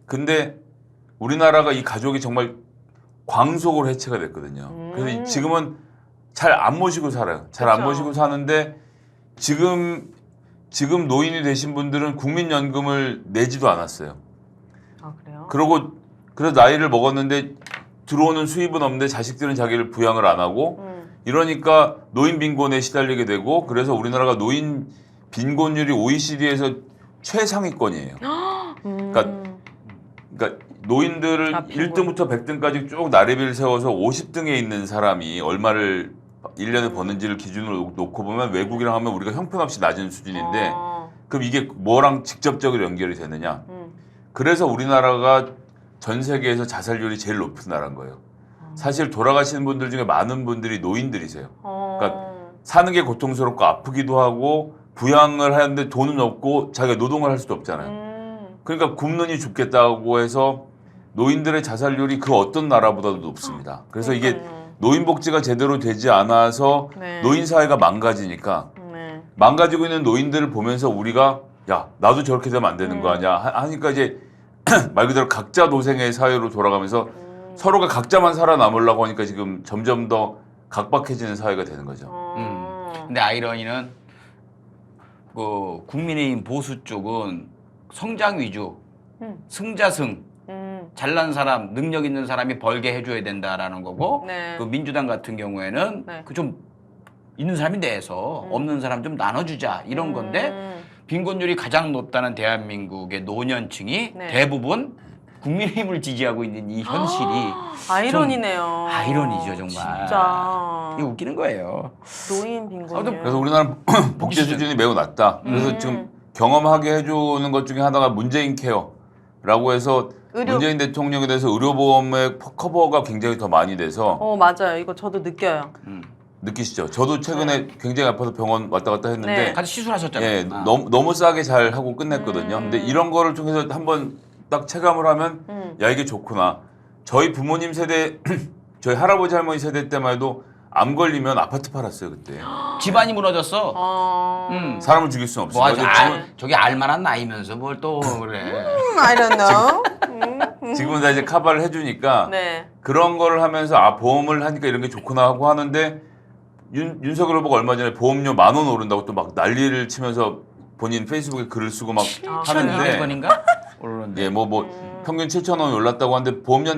근데 우리나라가 이 가족이 정말 광속으로 해체가 됐거든요. 그래서 지금은 잘 안 모시고 살아요. 잘 안 그쵸. 모시고 사는데 지금 노인이 되신 분들은 국민연금을 내지도 않았어요. 아, 그래요? 그래서 나이를 먹었는데 들어오는 수입은 없는데 자식들은 자기를 부양을 안 하고 이러니까 노인 빈곤에 시달리게 되고 그래서 우리나라가 노인 빈곤율이 OECD에서 최상위권이에요. 그러니까 노인들을 아, 빈곤. 1등부터 100등까지 쭉 나래비를 세워서 50등에 있는 사람이 얼마를 1년에 버는지를 기준으로 놓고 보면 외국이랑 하면 우리가 형편없이 낮은 수준인데 그럼 이게 뭐랑 직접적으로 연결이 되느냐? 그래서 우리나라가 전 세계에서 자살률이 제일 높은 나라인 거예요. 사실 돌아가시는 분들 중에 많은 분들이 노인들이세요. 그러니까 사는 게 고통스럽고 아프기도 하고 부양을 하는데 돈은 없고 자기가 노동을 할 수도 없잖아요. 그러니까 굶느니 죽겠다고 해서 노인들의 자살률이 그 어떤 나라보다도 높습니다. 그래서 이게 노인복지가 제대로 되지 않아서 네. 노인 사회가 망가지니까 네. 망가지고 있는 노인들을 보면서 우리가 야 나도 저렇게 되면 안 되는 거 아니야 하니까 이제 말 그대로 각자 도생의 사회로 돌아가면서 서로가 각자만 살아남으려고 하니까 지금 점점 더 각박해지는 사회가 되는 거죠. 근데 아이러니는 그 국민의힘 보수 쪽은 성장 위주, 음. 승자승, 잘난 사람, 능력 있는 사람이 벌게 해줘야 된다라는 거고, 네. 그 민주당 같은 경우에는 네. 그 좀 있는 사람이 내서 없는 사람 좀 나눠주자 이런 건데 빈곤율이 가장 높다는 대한민국의 노년층이 네. 대부분 국민의힘을 지지하고 있는 이 현실이 아이러니네요. 아이러니죠 정말. 진짜. 이거 웃기는 거예요. 노인 빈곤율. 아무튼 그래서 우리나라 복지 수준이 매우 낮다. 그래서 지금 경험하게 해주는 것 중에 하나가 문재인 케어라고 해서 의료- 문재인 대통령에 대해서 의료보험의 커버가 굉장히 더 많이 돼서 맞아요. 이거 저도 느껴요. 느끼시죠? 저도 최근에 굉장히 아파서 병원 왔다 갔다 했는데 네. 같이 시술하셨잖아요. 예, 아. 너무 싸게 잘 하고 끝냈거든요. 근데 이런 거를 통해서 한번 딱 체감을 하면 야 이게 좋구나. 저희 부모님 세대, 저희 할아버지 할머니 세대 때만 해도 암 걸리면 아파트 팔았어요 그때. 집안이 무너졌어. 사람을 죽일 수는 뭐 없어요. 아주 저기 알만한 나이면서 뭘 또 그래. I don't know. 지금은 다 이제 카바를 해주니까 네. 그런 거를 하면서 보험을 하니까 이런 게 좋구나 하고 하는데 윤석열 후보가 얼마 전에 보험료 10,000원 오른다고 또 막 난리를 치면서 본인 페이스북에 글을 쓰고 막 하는데 1,200원인가? 오르는데. 예, 평균 7,000원 올랐다고 하는데 보험료는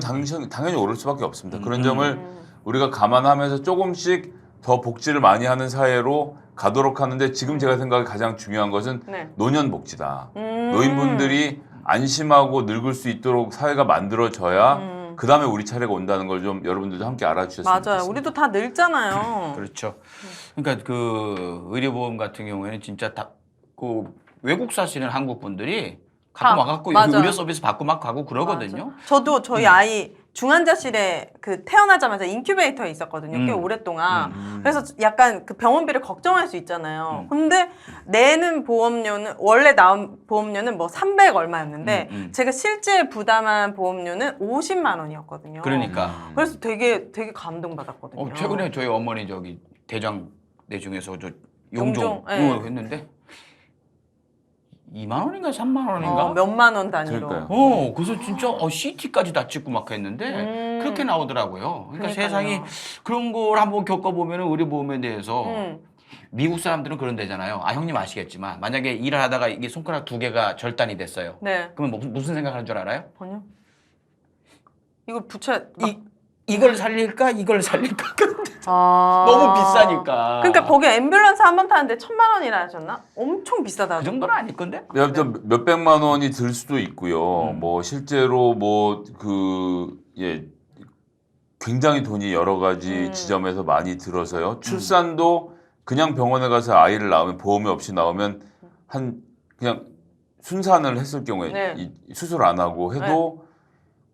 당연히 오를 수밖에 없습니다. 그런 점을 우리가 감안하면서 조금씩 더 복지를 많이 하는 사회로 가도록 하는데 지금 제가 생각에 가장 중요한 것은 네. 노년 복지다. 노인분들이 안심하고 늙을 수 있도록 사회가 만들어져야 그 다음에 우리 차례가 온다는 걸 좀 여러분들도 함께 알아주셨으면 맞아요. 좋겠습니다. 우리도 다 늙잖아요. 그렇죠. 그러니까 그 의료보험 같은 경우에는 진짜 다 그 외국 사시는 한국 분들이 다, 갖고 와갖고 맞아요. 의료 서비스 받고 막 가고 그러거든요. 맞아. 저도 저희 아이 중환자실에 그 태어나자마자 인큐베이터에 있었거든요. 꽤 오랫동안. 그래서 약간 그 병원비를 걱정할 수 있잖아요. 근데 내는 보험료는 원래 나온 보험료는 뭐 300 얼마였는데 제가 실제 부담한 보험료는 50만 원이었거든요. 그러니까. 그래서 되게 감동받았거든요. 최근에 저희 어머니 저기 대장내 중에서 저 용종, 용종 예. 했는데 2만 원인가 3만 원인가? 몇만 원 단위로. 그러니까요. 그래서 진짜 CT까지 다 찍고 막 했는데 그렇게 나오더라고요. 그러니까 그러니까요. 세상이 그런 걸 한번 겪어보면 의료보험에 대해서 음. 미국 사람들은 그런 데잖아요. 형님 아시겠지만 만약에 일을 하다가 이게 손가락 2개가 절단이 됐어요. 네. 그러면 무슨 생각하는 줄 알아요? 번요? 이걸 붙여. 이걸 살릴까? 이걸 살릴까? 아. 너무 비싸니까. 그러니까 거기 앰뷸런스 한 번 타는데 1,000만 원이라 하셨나? 엄청 비싸다. 그 정도는 아닐 건데? 여튼 몇백만 원이 들 수도 있고요. 뭐 실제로 굉장히 돈이 여러 가지 지점에서 많이 들어서요. 출산도 그냥 병원에 가서 아이를 낳으면 보험이 없이 나오면 그냥 순산을 했을 경우에 네. 이 수술 안 하고 해도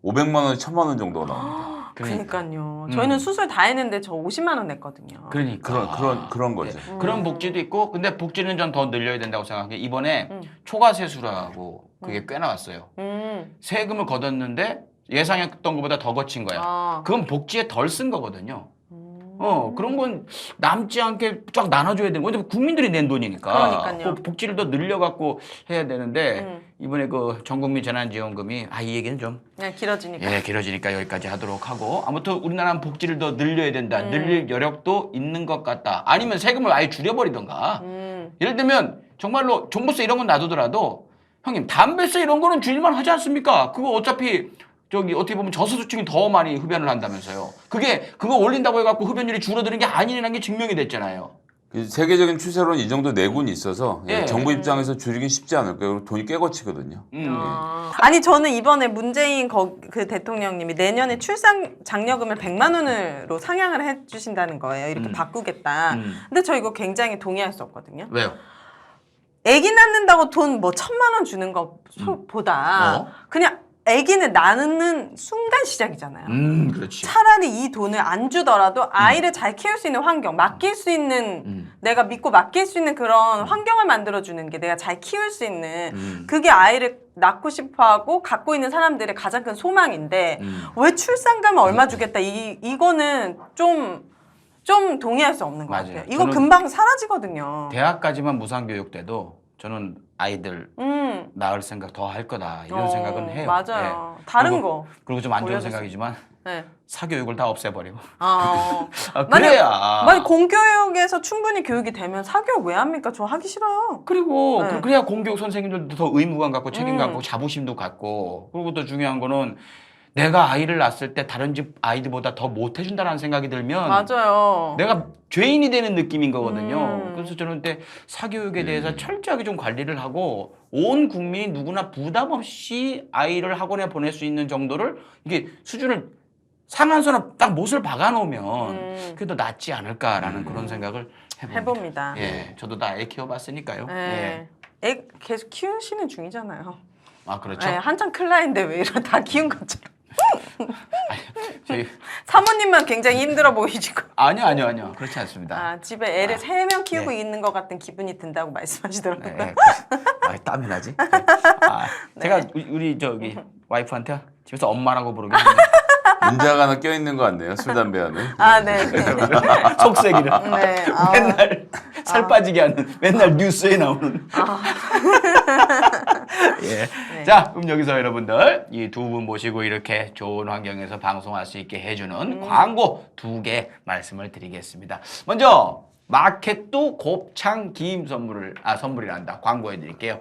500만 원, 1,000만 원 정도가 나옵니다. 그러니까요. 저희는 수술 다 했는데 저 50만 원 냈거든요. 그러니까. 그런 거죠. 그런 복지도 있고, 근데 복지는 전 더 늘려야 된다고 생각한 게 이번에 초과세수라고 그게 꽤 나왔어요. 세금을 걷었는데 예상했던 것보다 더 거친 거야. 아. 그건 복지에 덜 쓴 거거든요. 그런 건 남지 않게 쫙 나눠줘야 되는 거죠. 국민들이 낸 돈이니까. 그러니까요. 그 복지를 더 늘려갖고 해야 되는데 이번에 그 전국민 재난지원금이 이 얘기는 좀 네, 길어지니까. 길어지니까 여기까지 하도록 하고 아무튼 우리나라는 복지를 더 늘려야 된다. 늘릴 여력도 있는 것 같다. 아니면 세금을 아예 줄여버리던가. 예를 들면 정말로 종부세 이런 건 놔두더라도 형님 담배세 이런 거는 줄일만 하지 않습니까? 그거 어차피 어떻게 보면 저소득층이 더 많이 흡연을 한다면서요. 그거 올린다고 해갖고 흡연율이 줄어드는 게 아니라는 게 증명이 됐잖아요. 세계적인 추세로는 이 정도 내군이 있어서 예. 정부 입장에서 줄이긴 쉽지 않을 거예요. 돈이 꽤 거치거든요. 아니 저는 이번에 문재인 그 대통령님이 내년에 출산 장려금을 100만 원으로 상향을 해주신다는 거예요. 이렇게 바꾸겠다. 근데 저 이거 굉장히 동의할 수 없거든요. 왜요? 아기 낳는다고 돈 뭐 1,000만 원 주는 것보다 그냥 아기는 낳는 순간 시작이잖아요. 그렇지. 차라리 이 돈을 안 주더라도 아이를 잘 키울 수 있는 환경, 맡길 수 있는 내가 믿고 맡길 수 있는 그런 환경을 만들어주는 게 내가 잘 키울 수 있는 그게 아이를 낳고 싶어하고 갖고 있는 사람들의 가장 큰 소망인데 왜 출산금을 얼마 주겠다 이거는 좀 동의할 수 없는 것 맞아요. 같아요. 이거 금방 사라지거든요. 대학까지만 무상교육 때도 저는 아이들 낳을 생각 더 할 거다 이런 생각은 해요. 맞아요. 예. 다른 그리고, 거. 그리고 좀 안 좋은 올려줬어요. 생각이지만 네. 사교육을 다 없애버리고. 아, 그래야. 만약 공교육에서 충분히 교육이 되면 사교육 왜 합니까? 저 하기 싫어요. 그리고 네. 그래야 공교육 선생님들도 더 의무감 갖고 책임 갖고 자부심도 갖고 그리고 또 중요한 거는 내가 아이를 낳았을 때 다른 집 아이들보다 더 못해준다는 생각이 들면 맞아요. 내가 죄인이 되는 느낌인 거거든요. 그래서 저는 그때 사교육에 대해서 철저하게 좀 관리를 하고 온 국민이 누구나 부담 없이 아이를 학원에 보낼 수 있는 정도를 이게 수준을 상한선을 딱 못을 박아놓으면 그래도 낫지 않을까라는 그런 생각을 해봅니다. 예, 저도 다 애 키워봤으니까요. 네. 애 계속 키우시는 중이잖아요. 아 그렇죠. 네, 한참 클 나이인데 왜 이런 다 키운 것처럼. 저희 사모님만 굉장히 힘들어 보이시고. 아니요 그렇지 않습니다. 아, 집에 애를 3명 키우고 네. 있는 것 같은 기분이 든다고 말씀하시더라고요. 네, 땀이 나지? 제가 우리 저기 와이프한테 집에서 엄마라고 부르긴 하는데 문자가 하나 껴있는 것 같네요. 술, 담배 하는. 아, 네. 속세기를 네. 아, 맨날 살 빠지게 하는 맨날 뉴스에 나오는. 예. 네. 자, 그럼 여기서 여러분들 이 두 분 모시고 이렇게 좋은 환경에서 방송할 수 있게 해주는 광고 2개 말씀을 드리겠습니다. 먼저 마켓도 곱창 김 선물이란다. 광고해 드릴게요.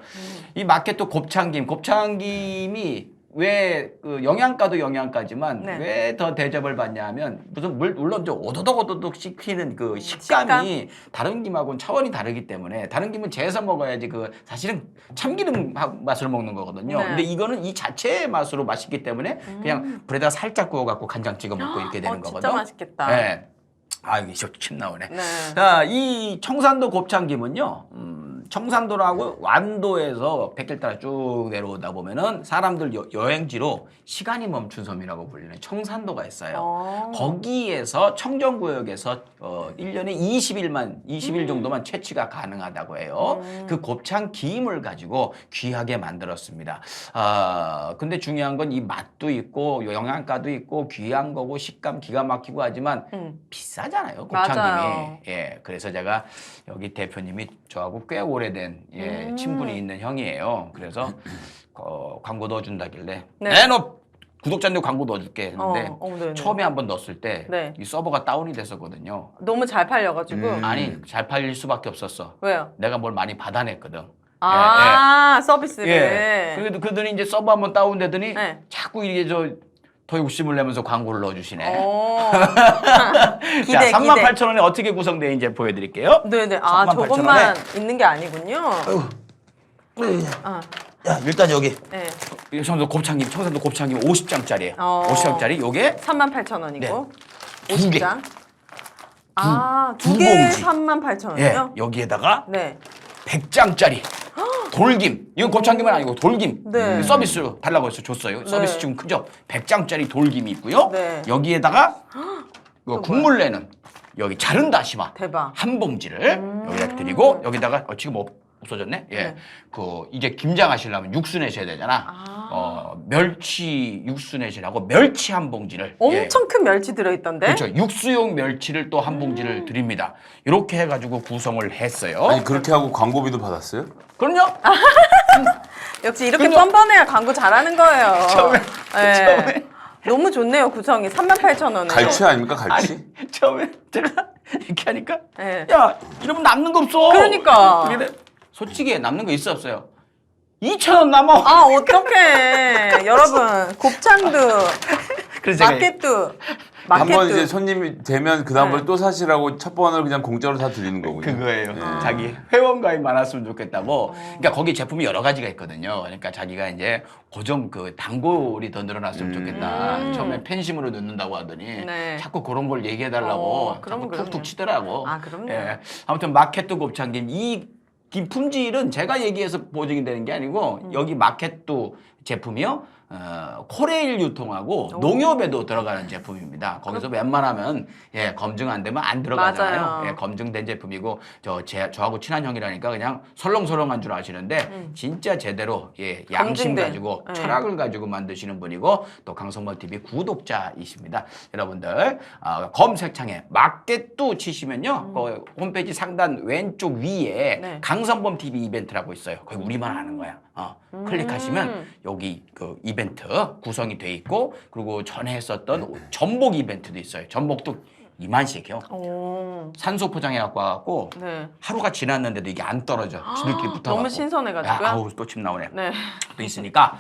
이 마켓도 곱창김이 왜 그 영양가도 영양가지만 네. 왜 더 대접을 받냐면 물론 좀 오도독 씹히는 그 식감이 다른 김하고는 차원이 다르기 때문에 다른 김은 재서 먹어야지 그 사실은 참기름 맛으로 먹는 거거든요. 네. 근데 이거는 이 자체의 맛으로 맛있기 때문에 그냥 불에다 살짝 구워 갖고 간장 찍어 먹고 이렇게 되는 거거든요. 진짜 맛있겠다. 네. 아, 이게 침 나오네. 네. 자, 이 청산도 곱창김은요, 청산도라고 완도에서 백길 따라 쭉 내려오다 보면은 사람들 여행지로 시간이 멈춘 섬이라고 불리는 청산도가 있어요. 거기에서 청정구역에서 1년에 20일 정도만 채취가 가능하다고 해요. 그 곱창김을 가지고 귀하게 만들었습니다. 근데 중요한 건 이 맛도 있고 영양가도 있고 귀한 거고 식감 기가 막히고 하지만 비싸잖아요. 곱창김이. 맞아요. 예, 그래서 제가 여기 대표님이 저하고 꽤 오래된 친분이 있는 형이에요. 그래서 광고 넣어준다길래 네. 너 구독자님 광고 넣어줄게 했는데 네네. 처음에 한번 넣었을 때 네. 이 서버가 다운이 됐었거든요. 너무 잘 팔려가지고. 아니 잘 팔릴 수밖에 없었어. 왜요? 내가 뭘 많이 받아냈거든. 아, 서비스를. 예. 그래도 그들이 이제 서버 한번 다운되더니 네. 자꾸 이게 더 욕심을 내면서 광고를 넣어주시네. 기대, 자, 기대. 38,000원에 어떻게 구성되는지 보여드릴게요. 네네. 아, 38,000 저것만 원에. 있는 게 아니군요. 아, 야, 일단 여기 네. 청산도 곱창김 50장짜리예요. 어. 50장짜리 요게 38,000원이고. 네. 50장. 두 두 개에 봉지. 38,000원이요? 예, 여기에다가 네. 100장짜리 돌김. 이건 곱창김은 아니고 돌김. 네. 서비스로 달라고 해서 줬어요. 서비스 좀 크죠? 100장짜리 돌김이 있고요. 네. 여기에다가 이거 국물 내는 여기 자른 다시마 대박. 한 봉지를 여기다 드리고 여기다가 지금 없어졌네. 예. 네. 이제 김장 하시려면 육수 내셔야 되잖아. 멸치 육수 내시라고 멸치 한 봉지를 엄청 큰 멸치 들어있던데? 그렇죠. 육수용 멸치를 또 한 봉지를 드립니다. 이렇게 해가지고 구성을 했어요. 아니 그렇게 하고 광고비도 받았어요? 그럼요. 역시 이렇게 그럼요. 뻔뻔해야 광고 잘하는 거예요. 처음에. 너무 좋네요, 구성이. 38,000원에. 갈치 아닙니까 갈치? 아니, 처음에 제가 이렇게 하니까 네. 야 이러면 남는 거 없어. 그러니까. 근데 솔직히 남는 거 있어 없어요? 2,000원 남아. 아, 어떡해. 여러분, 곱창도, 그래서 제가 마켓도, 한번 이제 손님이 되면 그 다음번에 네. 또 사시라고 첫 번을 그냥 공짜로 다 드리는 거군요. 그거예요. 네. 자기 회원 가입 많았으면 좋겠다고. 그러니까 거기 제품이 여러 가지가 있거든요. 그러니까 자기가 이제 고정 그 단골이 더 늘어났으면 좋겠다. 처음에 팬심으로 넣는다고 하더니 네. 자꾸 그런 걸 얘기해달라고 그럼요, 자꾸 툭툭 그럼요. 치더라고. 아, 그럼요. 예. 아무튼 마켓도 곱창김 이 김 품질은 제가 얘기해서 보증이 되는 게 아니고 여기 마켓도 제품이요. 코레일 유통하고 농협에도 들어가는 제품입니다. 거기서 웬만하면 검증 안 되면 안 들어가잖아요. 맞아요. 검증된 제품이고 저하고 친한 형이라니까 그냥 설렁설렁한 줄 아시는데 진짜 제대로 양심 검증된. 가지고 네. 철학을 가지고 만드시는 분이고 또 강성범 TV 구독자이십니다. 여러분들 검색창에 마켓도 치시면요. 그 홈페이지 상단 왼쪽 위에 네. 강성범 TV 이벤트라고 있어요. 거기 우리만 아는 거야. 클릭하시면 여기 그 이벤트 구성이 돼 있고 그리고 전에 했었던 전복 이벤트도 있어요. 전복도 2만씩이요. 오. 산소 포장해 갖고 와갖고 네. 하루가 지났는데도 이게 안 떨어져. 지들끼리 붙어. 너무 신선해가지고요. 아우 또 침 나오네. 네. 또 있으니까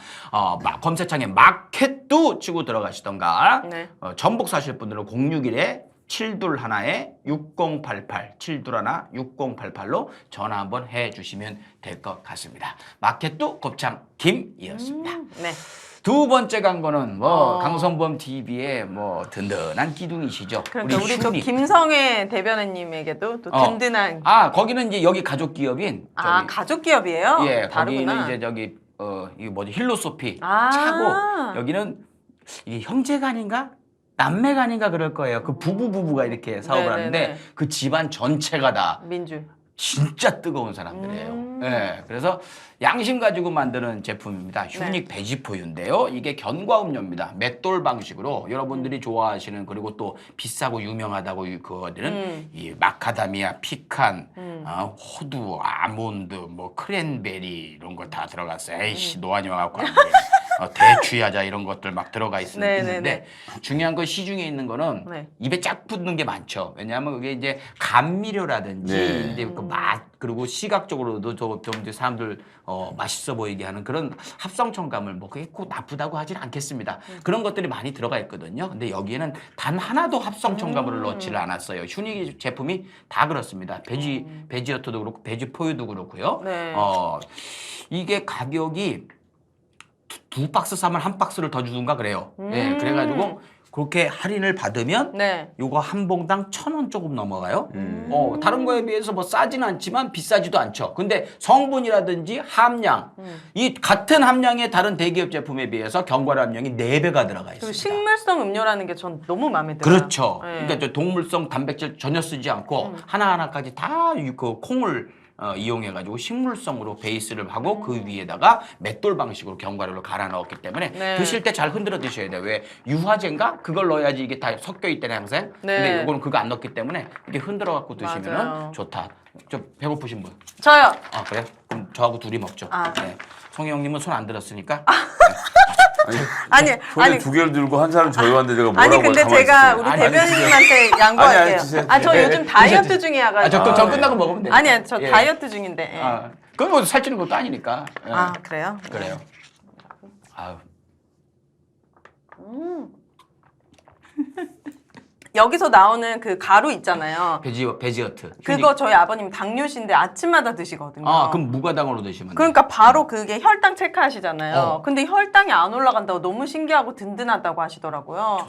검색창에 마켓도 치고 들어가시던가 네. 전복 사실 분들은 061에 721에 6088 721 6088로 전화 한번 해주시면 될 것 같습니다. 마켓도 곱창 김이었습니다. 네. 두 번째 광고는 강성범 TV의 든든한 기둥이시죠. 그러니까 우리 저 슈닉. 김성애 대변인님에게도 또 든든한. 거기는 이제 여기 가족 기업인 가족 기업이에요? 예, 다르구나. 거기는 이제 저기 이거 뭐지 힐로소피 아. 차고 여기는 이게 형제간인가 남매간인가 그럴 거예요. 그 부부가 이렇게 사업을 네네네. 하는데 그 집안 전체가 다 민주. 진짜 뜨거운 사람들이에요. 예, 그래서 양심 가지고 만드는 제품입니다. 휴닉 베지포유인데요. 이게 견과음료입니다. 맷돌 방식으로 여러분들이 좋아하시는 그리고 또 비싸고 유명하다고 그거들은 이 마카다미아, 피칸, 호두, 아몬드, 뭐 크랜베리 이런 거 다 들어갔어요. 에이씨 노안이 와갖고 안 돼. 대추야자 이런 것들 막 들어가 있는데 중요한 건 시중에 있는 거는 네. 입에 쫙 붙는 게 많죠. 왜냐하면 그게 이제 감미료라든지 네. 이제 그 맛 그리고 시각적으로도 좀 이제 사람들 맛있어 보이게 하는 그런 합성 첨가물 뭐 그게 꼭 나쁘다고 하진 않겠습니다. 그런 것들이 많이 들어가 있거든요. 근데 여기에는 단 하나도 합성 첨가물을 넣지를 않았어요. 휴닉 제품이 다 그렇습니다. 베지어토도 그렇고 베지포유도 그렇고요. 네. 이게 가격이 두 박스 사면 한 박스를 더 주든가 그래요. 예, 그래가지고 그렇게 할인을 받으면 네. 요거 한 봉당 1,000원 조금 넘어가요. 다른 거에 비해서 뭐 싸진 않지만 비싸지도 않죠. 근데 성분이라든지 함량, 이 같은 함량의 다른 대기업 제품에 비해서 견과류 함량이 4배가 들어가 그리고 있습니다. 식물성 음료라는 게 전 너무 마음에 들어요. 그렇죠. 네. 그러니까 저 동물성 단백질 전혀 쓰지 않고 하나하나까지 다 그 콩을 이용해가지고 식물성으로 베이스를 하고 그 위에다가 맷돌 방식으로 견과류를 갈아 넣었기 때문에 네. 드실 때 잘 흔들어 드셔야 돼요. 왜 유화제인가? 그걸 넣어야지 이게 다 섞여 있다는 항상. 네. 근데 이거는 그거 안 넣기 때문에 이렇게 흔들어 갖고 드시면 맞아요. 좋다. 좀 배고프신 분. 저요. 그래요? 그럼 저하고 둘이 먹죠. 아. 네. 송희 형님은 손 안 들었으니까. 아니, 손에 아니. 두 개를 들고 한 사람 저희한테 내가 뭐라고 아니 근데 가만히 제가 있어요. 우리 아니, 대변인님한테 양보할게요. 주세요. 저 요즘 다이어트 중이어가지고. 저 끝나고 먹으면 돼요. 아니야, 저 예. 다이어트 중인데. 예. 그건 뭐 살찌는 것도 아니니까. 예. 그래요? 그래요. 아유. 여기서 나오는 그 가루 있잖아요. 베지어트. 그거 저희 아버님 당뇨신데 아침마다 드시거든요. 그럼 무가당으로 드시면 돼요. 그러니까 바로 그게 혈당 체크하시잖아요. 어. 근데 혈당이 안 올라간다고 너무 신기하고 든든하다고 하시더라고요.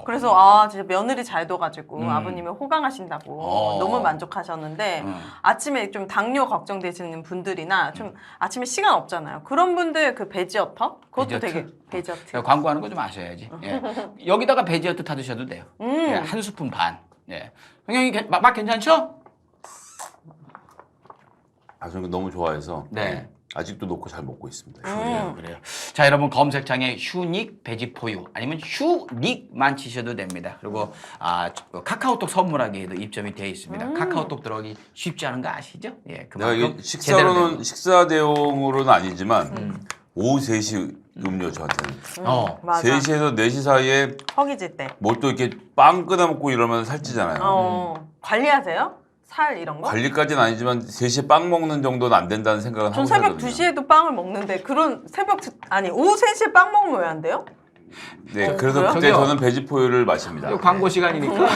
그래서 진짜 며느리 잘 둬가지고 아버님이 호강하신다고 너무 만족하셨는데 아침에 좀 당뇨 걱정되시는 분들이나 좀 아침에 시간 없잖아요. 그런 분들 그 베지어터 그것도 베지어트? 되게 베지어트. 제가 광고하는 거 좀 아셔야지. 예. 여기다가 베지어트 타 드셔도 돼요. 예, 한 스푼 반. 예. 형이 맛 괜찮죠? 저는 너무 좋아해서 네. 아직도 놓고 잘 먹고 있습니다. 그래요. 자, 여러분 검색창에 휴닉 베지포유 아니면 휴닉만 치셔도 됩니다. 그리고 카카오톡 선물하기에도 입점이 되어 있습니다. 카카오톡 들어가기 쉽지 않은 거 아시죠? 예, 내가 그만큼 이게 제대로 된 거. 식사 대용으로는 아니지만 오후 3시 음료 저한테는 맞아. 3시에서 4시 사이에 허기질 때. 뭘 또 이렇게 빵 끊어 먹고 이러면 살찌잖아요. 관리하세요? 살 이런 거? 관리까지는 아니지만 3시에 빵 먹는 정도는 안 된다는 생각은 전 하고 새벽 살거든요. 2시에도 빵을 먹는데 그런 오후 3시에 빵 먹으면 왜 안 돼요? 네, 그래서 그래요? 그때 저기요. 저는 베지포유를 마십니다. 광고 시간이니까. 네.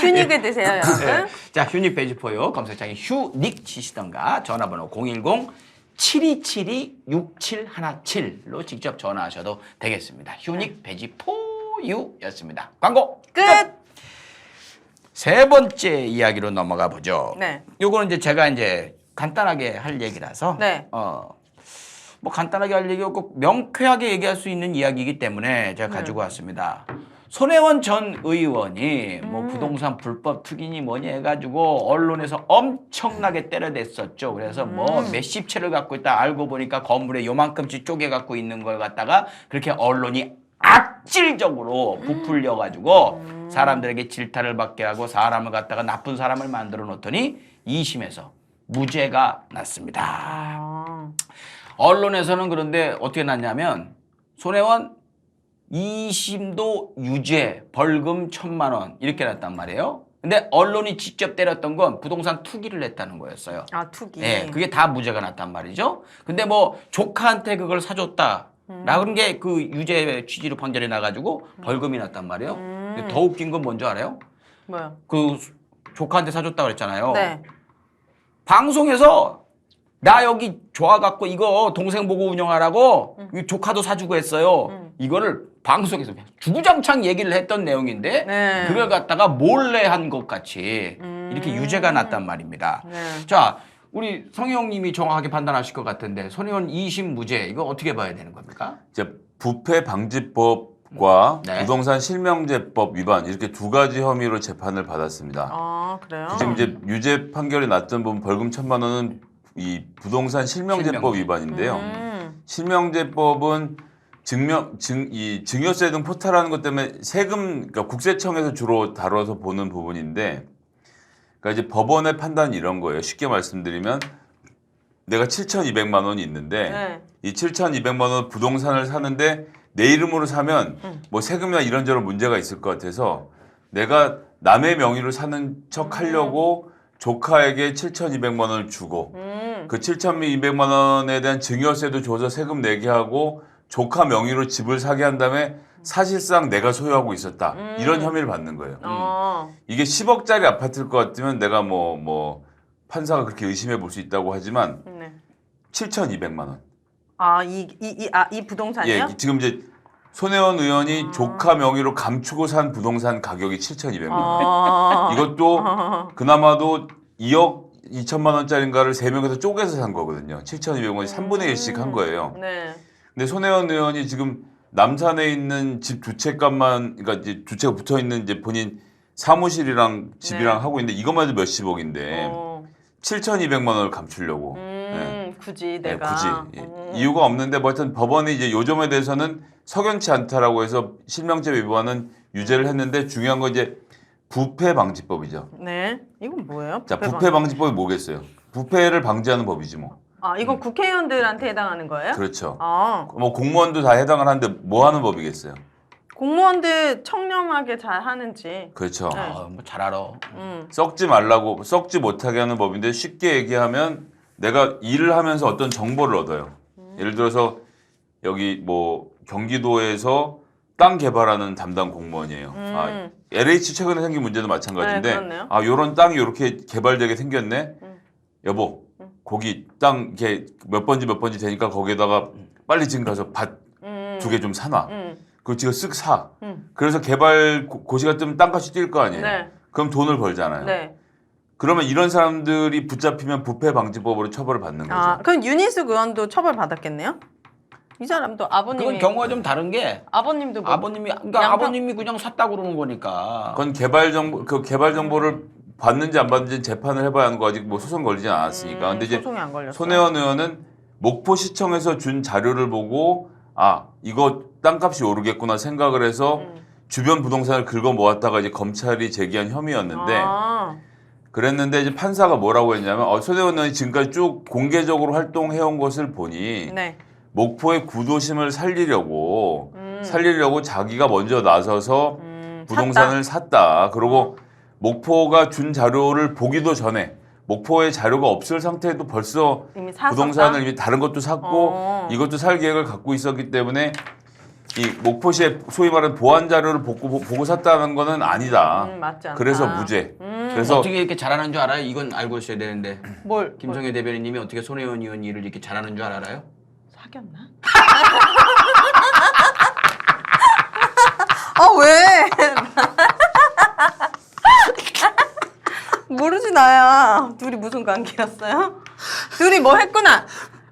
휴닉을 드세요, 여러분. 네. 자, 휴닉 베지포유 검색창에 휴닉 치시던가 전화번호 010-7272-6717로 직접 전화하셔도 되겠습니다. 휴닉 베지포유였습니다. 광고 끝! 세 번째 이야기로 넘어가 보죠. 네. 요거는 이제 제가 이제 간단하게 할 얘기라서 네. 뭐 간단하게 할 얘기 없고 명쾌하게 얘기할 수 있는 이야기이기 때문에 제가 가지고 왔습니다. 손혜원 전 의원이 뭐 부동산 불법 투기니 뭐니 해가지고 언론에서 엄청나게 때려댔었죠. 그래서 뭐 몇십 채를 갖고 있다 알고 보니까 건물에 요만큼씩 쪼개 갖고 있는 걸 갖다가 그렇게 언론이 악질적으로 부풀려가지고 사람들에게 질타를 받게 하고 사람을 갖다가 나쁜 사람을 만들어 놓더니 2심에서 무죄가 났습니다. 아. 언론에서는 그런데 어떻게 났냐면 손혜원 2심도 유죄, 벌금 1,000만 원 이렇게 났단 말이에요. 근데 언론이 직접 때렸던 건 부동산 투기를 했다는 거였어요. 아, 투기. 네, 그게 다 무죄가 났단 말이죠. 근데 뭐 조카한테 그걸 사줬다. 라는 게 그 유죄 취지로 판결이 나가지고 벌금이 났단 말이에요. 근데 더 웃긴 건 뭔지 알아요? 뭐요? 그 조카한테 사줬다 그랬잖아요. 네. 방송에서 나 여기 좋아갖고 이거 동생 보고 운영하라고 조카도 사주고 했어요. 이거를 방송에서 주구장창 얘기를 했던 내용인데 네. 그걸 갖다가 몰래 한 것 같이 이렇게 유죄가 났단 말입니다. 네. 자, 우리 성희영님이 정확하게 판단하실 것 같은데 손혜원 2심 무죄 이거 어떻게 봐야 되는 겁니까? 이제 부패 방지법과 네. 부동산 실명제법 위반 이렇게 두 가지 혐의로 재판을 받았습니다. 아, 그래요? 지금 이제 유죄 판결이 났던 부분 벌금 1,000만 원은 이 부동산 실명제법 실명제. 위반인데요. 실명제법은 증여세 등 포탈하는 것 때문에 세금, 그러니까 국세청에서 주로 다뤄서 보는 부분인데, 그러니까 이제 법원의 판단이 이런 거예요. 쉽게 말씀드리면 내가 7,200만 원이 있는데 네. 이 7,200만 원 부동산을 사는데 내 이름으로 사면 뭐 세금이나 이런저런 문제가 있을 것 같아서 내가 남의 명의로 사는 척 하려고 조카에게 7,200만 원을 주고 그 7,200만 원에 대한 증여세도 줘서 세금 내게 하고 조카 명의로 집을 사게 한 다음에 사실상 내가 소유하고 있었다. 이런 혐의를 받는 거예요. 이게 10억짜리 아파트일 것 같으면 내가 뭐 판사가 그렇게 의심해 볼 수 있다고 하지만 네. 7,200만 원. 아, 이 부동산이요? 예, 지금 이제 손혜원 의원이 조카 명의로 감추고 산 부동산 가격이 7,200만 원. 아. 이것도 그나마도 2억 2천만 원짜리인가를 3명에서 쪼개서 산 거거든요. 7,200원이 3분의 1씩 한 거예요. 네. 근데 손혜원 의원이 지금 남산에 있는 집 두 채 값만, 그러니까 이제 두 채가 붙어 있는 이제 본인 사무실이랑 집이랑 네. 하고 있는데 이것만 해도 몇십억인데 어. 7,200만 원을 감추려고. 굳이 네, 내가. 굳이. 이유가 없는데 뭐 하여튼 법원이 이제 요 점에 대해서는 석연치 않다라고 해서 실명제 위반은 유죄를 했는데 중요한 건 이제 부패 방지법이죠. 네. 이건 뭐예요? 자, 부패 방지법이 뭐겠어요? 부패를 방지하는 법이지 뭐. 아, 이건 국회의원들한테 해당하는 거예요? 그렇죠. 아, 뭐 공무원도 다 해당을 하는데 뭐 하는 법이겠어요? 공무원들 청렴하게 잘 하는지. 그렇죠. 네. 뭐 잘 알아. 썩지 말라고, 썩지 못하게 하는 법인데 쉽게 얘기하면 내가 일을 하면서 어떤 정보를 얻어요. 예를 들어서 여기 뭐 경기도에서 땅 개발하는 담당 공무원이에요. 아, LH 최근에 생긴 문제도 마찬가지인데, 네, 그렇네요. 아, 요런 땅이 이렇게 개발되게 생겼네. 여보, 거기 땅 이렇게 몇 번지 되니까 거기에다가 빨리 지금 가서 밭 두 개 좀 사놔. 그거 지금 쓱 사. 그래서 개발 고시가 뜨면 땅값이 뛸 거 아니에요. 네. 그럼 돈을 벌잖아요. 네. 그러면 이런 사람들이 붙잡히면 부패방지법으로 처벌을 받는 거죠. 아, 그럼 윤희숙 의원도 처벌 받았겠네요? 이 사람도 아버님이. 그건 경우가 좀 다른 게 아버님도 뭐. 그러니까 양평- 아버님이 그냥 샀다 그러는 거니까. 그건 개발 정보를 받는지 안 받는지 재판을 해봐야 하는 거 아직 뭐 소송 걸리진 않았으니까. 근데 이제 소송이 안 걸렸어요. 손혜원 의원은 목포시청에서 준 자료를 보고 아 이거 땅값이 오르겠구나 생각을 해서 주변 부동산을 긁어 모았다가 이제 검찰이 제기한 혐의였는데 아, 그랬는데 이제 판사가 뭐라고 했냐면 손혜원 의원이 지금까지 쭉 공개적으로 활동해온 것을 보니 네. 목포의 구도심을 살리려고 자기가 먼저 나서서 부동산을 샀다. 그리고 목포가 준 자료를 보기도 전에 목포에 자료가 없을 상태에도 벌써 이미 샀었다? 부동산을 이미 다른 것도 샀고 이것도 살 계획을 갖고 있었기 때문에 이 목포시에 소위 말하는 보안 자료를 보고 샀다는 거는 아니다. 맞지 않다. 그래서 무죄. 그래서 어떻게 이렇게 잘하는 줄 알아요? 이건 알고 있어야 되는데. 뭘? 김성애 대변인님이 어떻게 손혜원 의원 일을 이렇게 잘하는 줄 알아요? 사귀었나? 아, 왜? 모르지 나야. 둘이 무슨 관계였어요? 둘이 뭐 했구나.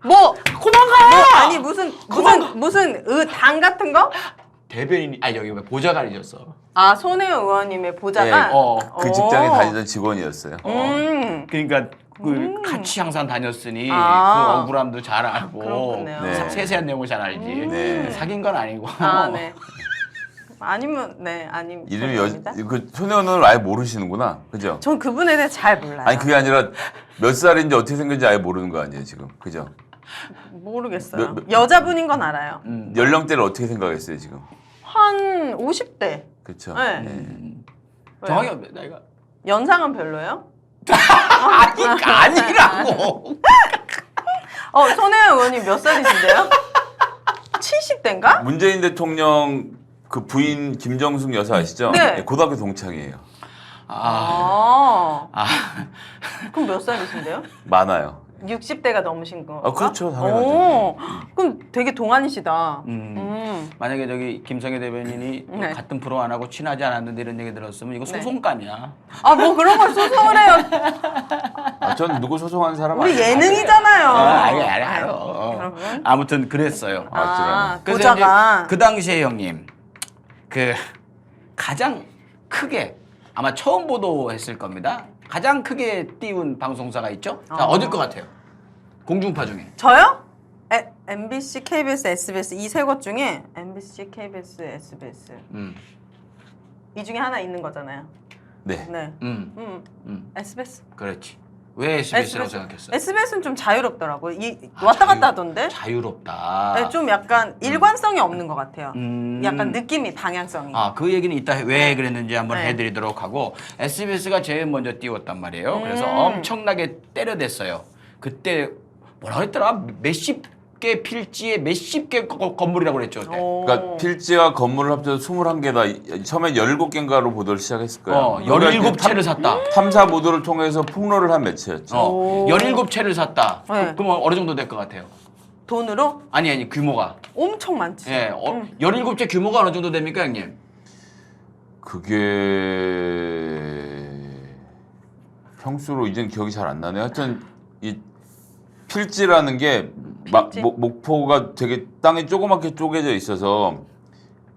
뭐 도망가! 아니 무슨 당 같은 거? 대변인 아니 여기 왜 보좌관이셨어? 아 손혜원 의원님의 보좌관. 그 직장에 다니던 직원이었어요. 그러니까 그 같이 항상 다녔으니 아. 그 억울함도 잘 알고 그렇군요. 네. 세세한 내용을 잘 알지. 네. 사귄 건 아니고. 아 네. 아니면 네 아니면 이름이 죄송합니다. 그 손혜원을 아예 모르시는구나, 그죠? 전 그분에 대해 잘 몰라요. 아니 그게 아니라 몇 살인지 어떻게 생겼는지 아예 모르는 거 아니에요 지금, 그죠? 모르겠어요. 여자분인 건 알아요. 연령대를 어떻게 생각했어요 지금? 한 50대. 그렇죠. 네. 왜요? 정확히 몇 나이가? 연상은 별로예요? 아니라고. 손혜원 의원님 몇 살이신데요? 70대인가? 문재인 대통령 그 부인 김정숙 여사 아시죠? 네. 고등학교 동창이에요. 아, 그럼 몇 살이신데요? 많아요. 60대가 넘으신 거. 그렇죠, 당연하죠. 그럼 되게 동안이시다. 만약에 저기 김성애 대변인이 네. 같은 프로 안 하고 친하지 않았는데 이런 얘기 들었으면 이거 소송감이야. 뭐 그런 걸 소송을 해요. 전 누구 소송하는 사람 우리 아니에요. 예능이잖아요. 알아요. 여러분. 아무튼 그랬어요. 그래서 보좌관. 이제 그 당시에 형님 그 가장 크게 아마 처음 보도했을 겁니다. 가장 크게 띄운 방송사가 있죠. 자, 어딜 것 같아요? 공중파 중에. 저요? MBC, KBS, SBS 이 세 곳 중에 MBC, KBS, SBS 이 중에 하나 있는 거잖아요. 네. 네. SBS. 그렇지. 왜 SBS라고 생각했어? SBS는 좀 자유롭더라고요. 왔다 갔다 하던데. 자유롭다. 네, 좀 약간 일관성이 없는 것 같아요. 음. 약간 느낌이 방향성이. 그 얘기는 이따 왜 그랬는지 한번 네. 해드리도록 하고 SBS가 제일 먼저 띄웠단 말이에요. 그래서 엄청나게 때려댔어요. 그때 뭐라 했더라? 몇십 개 필지에 몇십 개 건물이라고 그랬죠. 그때. 그러니까 필지와 건물을 합쳐서 21개다. 처음에 17개인가로 보도를 시작했을 거예요. 17채를 샀다. 탐사 보도를 통해서 폭로를 한 매체였죠. 17채를 샀다. 네. 그럼 어느 정도 될 것 같아요? 돈으로 아니 규모가. 엄청 많지. 예, 17채 규모가 어느 정도 됩니까, 형님? 그게 평수로 이젠 기억이 잘 안 나네요. 하여튼 이 필지라는 게 필지? 목포가 되게 땅이 조그맣게 쪼개져 있어서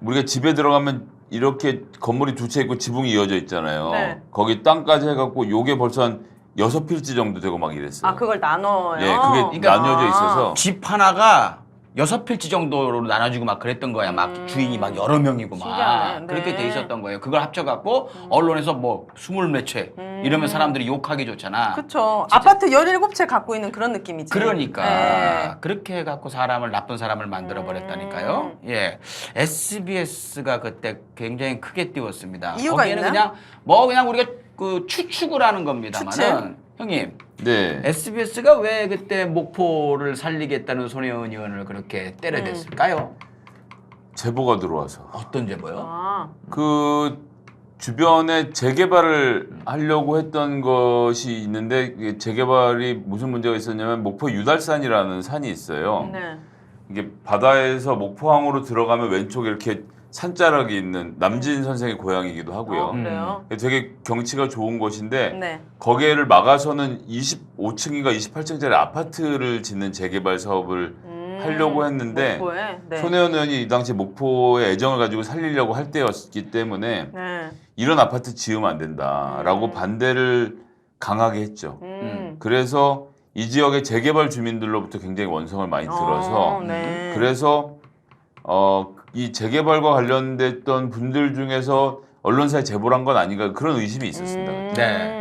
우리가 집에 들어가면 이렇게 건물이 두 채 있고 지붕이 이어져 있잖아요. 네. 거기 땅까지 해갖고 요게 벌써 한 6필지 정도 되고 막 이랬어요. 그걸 나눠요. 예, 그게 나뉘어져 있어서 집 하나가 6필지 정도로 나눠주고 막 그랬던 거야. 막 주인이 막 여러 명이고 막 신기하네. 네. 그렇게 돼 있었던 거예요. 그걸 합쳐갖고 언론에서 뭐 20몇 채 이러면 사람들이 욕하기 좋잖아. 그쵸. 아파트 17채 갖고 있는 그런 느낌이지. 그러니까 네. 그렇게 해갖고 나쁜 사람을 만들어 버렸다니까요. 예, SBS가 그때 굉장히 크게 띄웠습니다. 이유가 거기에는 있나? 그냥 우리가 그 추측을 하는 겁니다만은 형님. 네. SBS가 왜 그때 목포를 살리겠다는 손혜원 의원을 그렇게 때려댔을까요? 제보가 들어와서 어떤 제보요? 그 주변에 재개발을 하려고 했던 것이 있는데 이게 재개발이 무슨 문제가 있었냐면 목포 유달산이라는 산이 있어요. 네. 이게 바다에서 목포항으로 들어가면 왼쪽에 이렇게 산자락이 있는 남진 선생의 고향이기도 하고요. 그래요? 되게 경치가 좋은 곳인데 네. 거기를 막아서는 25층인가 28층짜리 아파트를 짓는 재개발 사업을 하려고 했는데 목포에? 네. 손혜원 의원이 이 당시 목포에 애정을 가지고 살리려고 할 때였기 때문에 네. 이런 아파트 지으면 안 된다라고 반대를 강하게 했죠. 그래서 이 지역의 재개발 주민들로부터 굉장히 원성을 많이 들어서 네. 그래서 이 재개발과 관련됐던 분들 중에서 언론사에 제보를 한 건 아닌가 그런 의심이 있었습니다. 네.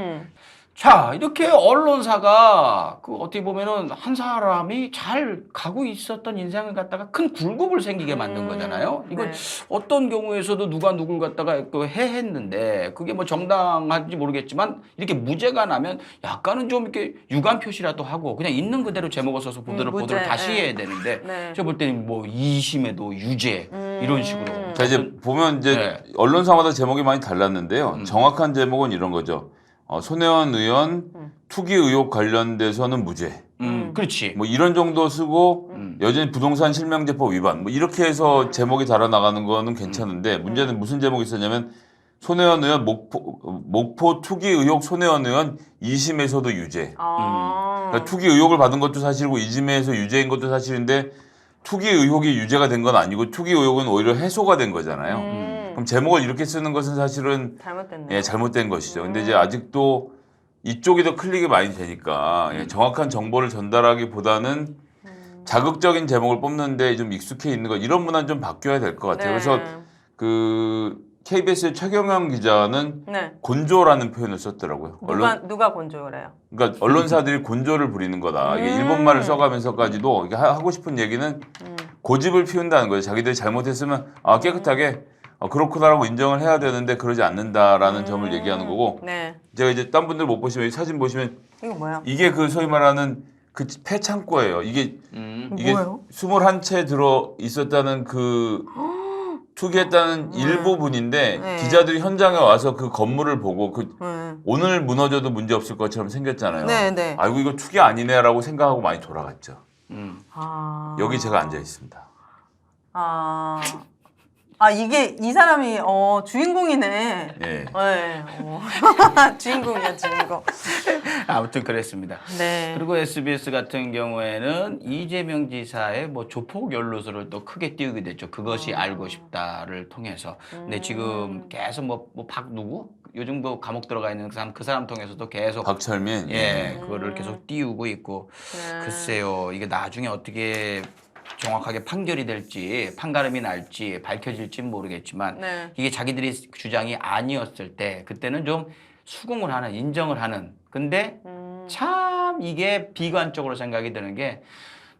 자, 이렇게 언론사가 어떻게 보면은 한 사람이 잘 가고 있었던 인생을 갖다가 큰 굴곡을 생기게 만든 거잖아요. 이건 네. 어떤 경우에서도 누가 누굴 갖다가 해했는데 그게 뭐 정당한지 모르겠지만 이렇게 무죄가 나면 약간은 좀 이렇게 유감 표시라도 하고 그냥 있는 그대로 제목을 써서 보도를 무죄, 다시 네. 해야 되는데 네. 제가 볼 때는 뭐 2심에도 유죄 이런 식으로. 자 이제 보면 이제 네. 언론사마다 제목이 많이 달랐는데요. 정확한 제목은 이런 거죠. 손혜원 의원 투기 의혹 관련돼서는 무죄. 그렇지. 뭐 이런 정도 쓰고 여전히 부동산 실명제법 위반. 뭐 이렇게 해서 제목이 달아나가는 거는 괜찮은데 문제는 무슨 제목이 있었냐면 손혜원 의원 목포 투기 의혹 손혜원 의원 2심에서도 유죄. 그러니까 투기 의혹을 받은 것도 사실이고 이지메에서 유죄인 것도 사실인데 투기 의혹이 유죄가 된 건 아니고 투기 의혹은 오히려 해소가 된 거잖아요. 그럼 제목을 이렇게 쓰는 것은 사실은 잘못됐네. 예, 잘못된 것이죠. 근데 이제 아직도 이쪽이 더 클릭이 많이 되니까 예, 정확한 정보를 전달하기보다는 자극적인 제목을 뽑는데 좀 익숙해 있는 것 이런 문화는 좀 바뀌어야 될 것 같아요. 네. 그래서 그 KBS의 최경영 기자는 네. 곤조라는 표현을 썼더라고요. 누가 곤조래요? 그러니까 언론사들이 곤조를 부리는 거다. 이게 일본말을 써가면서까지도 이게 하고 싶은 얘기는 고집을 피운다는 거예요. 자기들이 잘못했으면 아 깨끗하게 그렇구나라고 인정을 해야 되는데 그러지 않는다라는 점을 얘기하는 거고. 네. 제가 이제 딴 분들 못 보시면 이 사진 보시면 이거 뭐야? 이게 그 소위 말하는 그 폐창고예요. 이게 뭐예요? 21채 들어 있었다는 그 투기했다는 일부분인데 네. 기자들이 현장에 와서 그 건물을 보고 그 네. 오늘 무너져도 문제 없을 것처럼 생겼잖아요. 네, 네. 아이고 이거 투기 아니네라고 생각하고 많이 돌아갔죠. 여기 제가 앉아 있습니다. 이게 이 사람이 주인공이네. 예. 네. 주인공이야, 주인공. 아무튼 그랬습니다. 네. 그리고 SBS 같은 경우에는 이재명 지사의 뭐 조폭 연루소를 또 크게 띄우게 됐죠. 그것이 알고 싶다를 통해서. 근데 지금 계속 뭐 누구? 요즘 뭐 감옥 들어가 있는 그 사람 통해서도 계속 박철민. 예, 그거를 계속 띄우고 있고. 네. 글쎄요, 이게 나중에 어떻게 정확하게 판결이 될지 판가름이 날지 밝혀질지는 모르겠지만 네. 이게 자기들이 주장이 아니었을 때 그때는 좀 수긍을 하는 인정을 하는 근데 참 이게 비관적으로 생각이 드는 게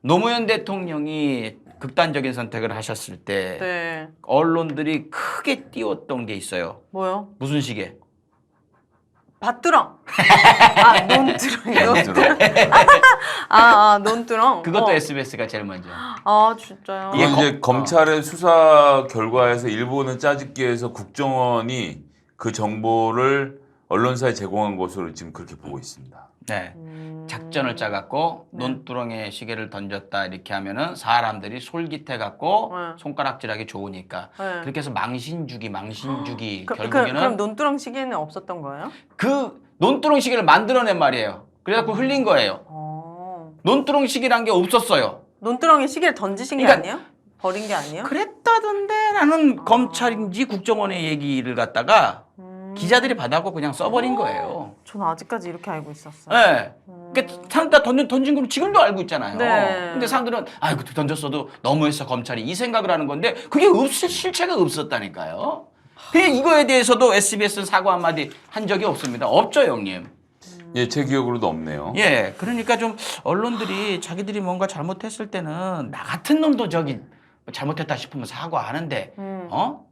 노무현 대통령이 극단적인 선택을 하셨을 때 네. 언론들이 크게 띄웠던 게 있어요. 뭐요? 무슨 시계? 밭두렁. 논두렁. 논두렁. 논두렁. 그것도 SBS가 제일 먼저. 진짜요? 이건 이제 검찰의 수사 결과에서 일부는 짜집기 위해서 국정원이 그 정보를 언론사에 제공한 것으로 지금 그렇게 보고 있습니다. 네. 작전을 짜갖고 논두렁에 시계를 던졌다 이렇게 하면은 사람들이 솔깃해갖고 네. 손가락질하기 좋으니까 네. 그렇게 해서 망신주기 결국에는 그럼 논두렁 시계는 없었던 거예요? 그 논두렁 시계를 만들어낸 말이에요. 그래갖고 흘린 거예요. 논두렁 시계란 게 없었어요. 논두렁에 시계를 던지신 게 그러니까 아니에요? 버린 게 아니에요? 그랬다던데 나는 검찰인지 국정원의 얘기를 갖다가 기자들이 받아고 그냥 써버린 거예요. 저는 아직까지 이렇게 알고 있었어요. 네. 그러니까 사람 다 던진 걸 지금도 알고 있잖아요. 네. 근데 사람들은 아이고 던졌어도 너무했어 검찰이 이 생각을 하는 건데 그게 실체가 없었다니까요. 그냥 이거에 대해서도 SBS는 사과 한마디 한 적이 없습니다. 없죠, 형님. 예, 제 기억으로도 없네요. 예, 그러니까 좀 언론들이 자기들이 뭔가 잘못했을 때는 나 같은 놈도 저기 잘못했다 싶으면 사과하는데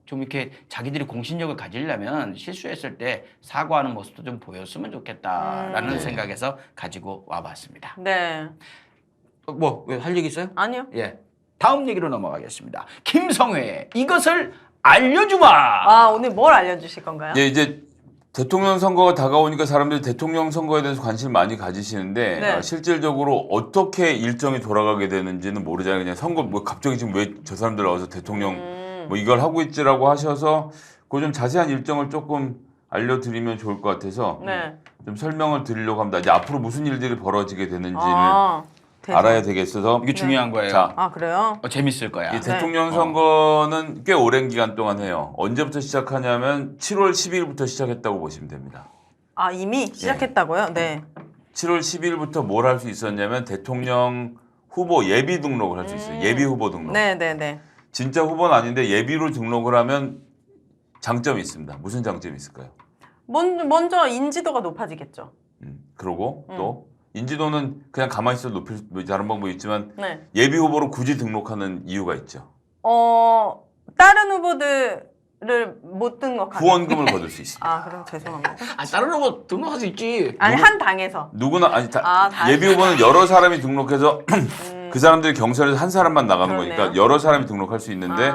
좀 이렇게 자기들이 공신력을 가지려면 실수했을 때 사과하는 모습도 좀 보였으면 좋겠다라는 생각에서 가지고 와봤습니다. 네. 뭐 왜 할 얘기 있어요? 아니요. 예, 다음 얘기로 넘어가겠습니다. 김성회 이것을 알려주마. 오늘 뭘 알려주실 건가요? 예, 이제 대통령 선거가 다가오니까 사람들이 대통령 선거에 대해서 관심을 많이 가지시는데 네. 실질적으로 어떻게 일정이 돌아가게 되는지는 모르잖아요. 그냥 선거 뭐 갑자기 지금 왜 저 사람들 나와서 대통령 뭐 이걸 하고 있지라고 하셔서 그 좀 자세한 일정을 조금 알려드리면 좋을 것 같아서 네. 좀 설명을 드리려고 합니다. 이제 앞으로 무슨 일들이 벌어지게 되는지를 대박. 알아야 되겠어서 이게 중요한 거예요. 자, 그래요? 재밌을 거야. 이 대통령 선거는 꽤 오랜 기간 동안 해요. 언제부터 시작하냐면 7월 12일부터 시작했다고 보시면 됩니다. 이미 시작했다고요? 네. 7월 10일부터 뭘 할 수 있었냐면 대통령 후보 예비 등록을 할 수 있어요. 예비 후보 등록. 네. 진짜 후보는 아닌데 예비로 등록을 하면 장점이 있습니다. 무슨 장점이 있을까요? 먼저 인지도가 높아지겠죠. 그러고 또 인지도는 그냥 가만히 있어도 높일 다른 방법이 있지만 네. 예비 후보로 굳이 등록하는 이유가 있죠. 다른 후보들을 못 등록하는. 후원금을 받을 수 있습니다. 그럼 죄송합니다. 다른 후보 등록할 수 있지. 아니 한 당에서. 누구나 다 예비 후보는 여러 사람이 등록해서 그 사람들이 경선에서 한 사람만 나가는 그러네요. 거니까 여러 사람이 등록할 수 있는데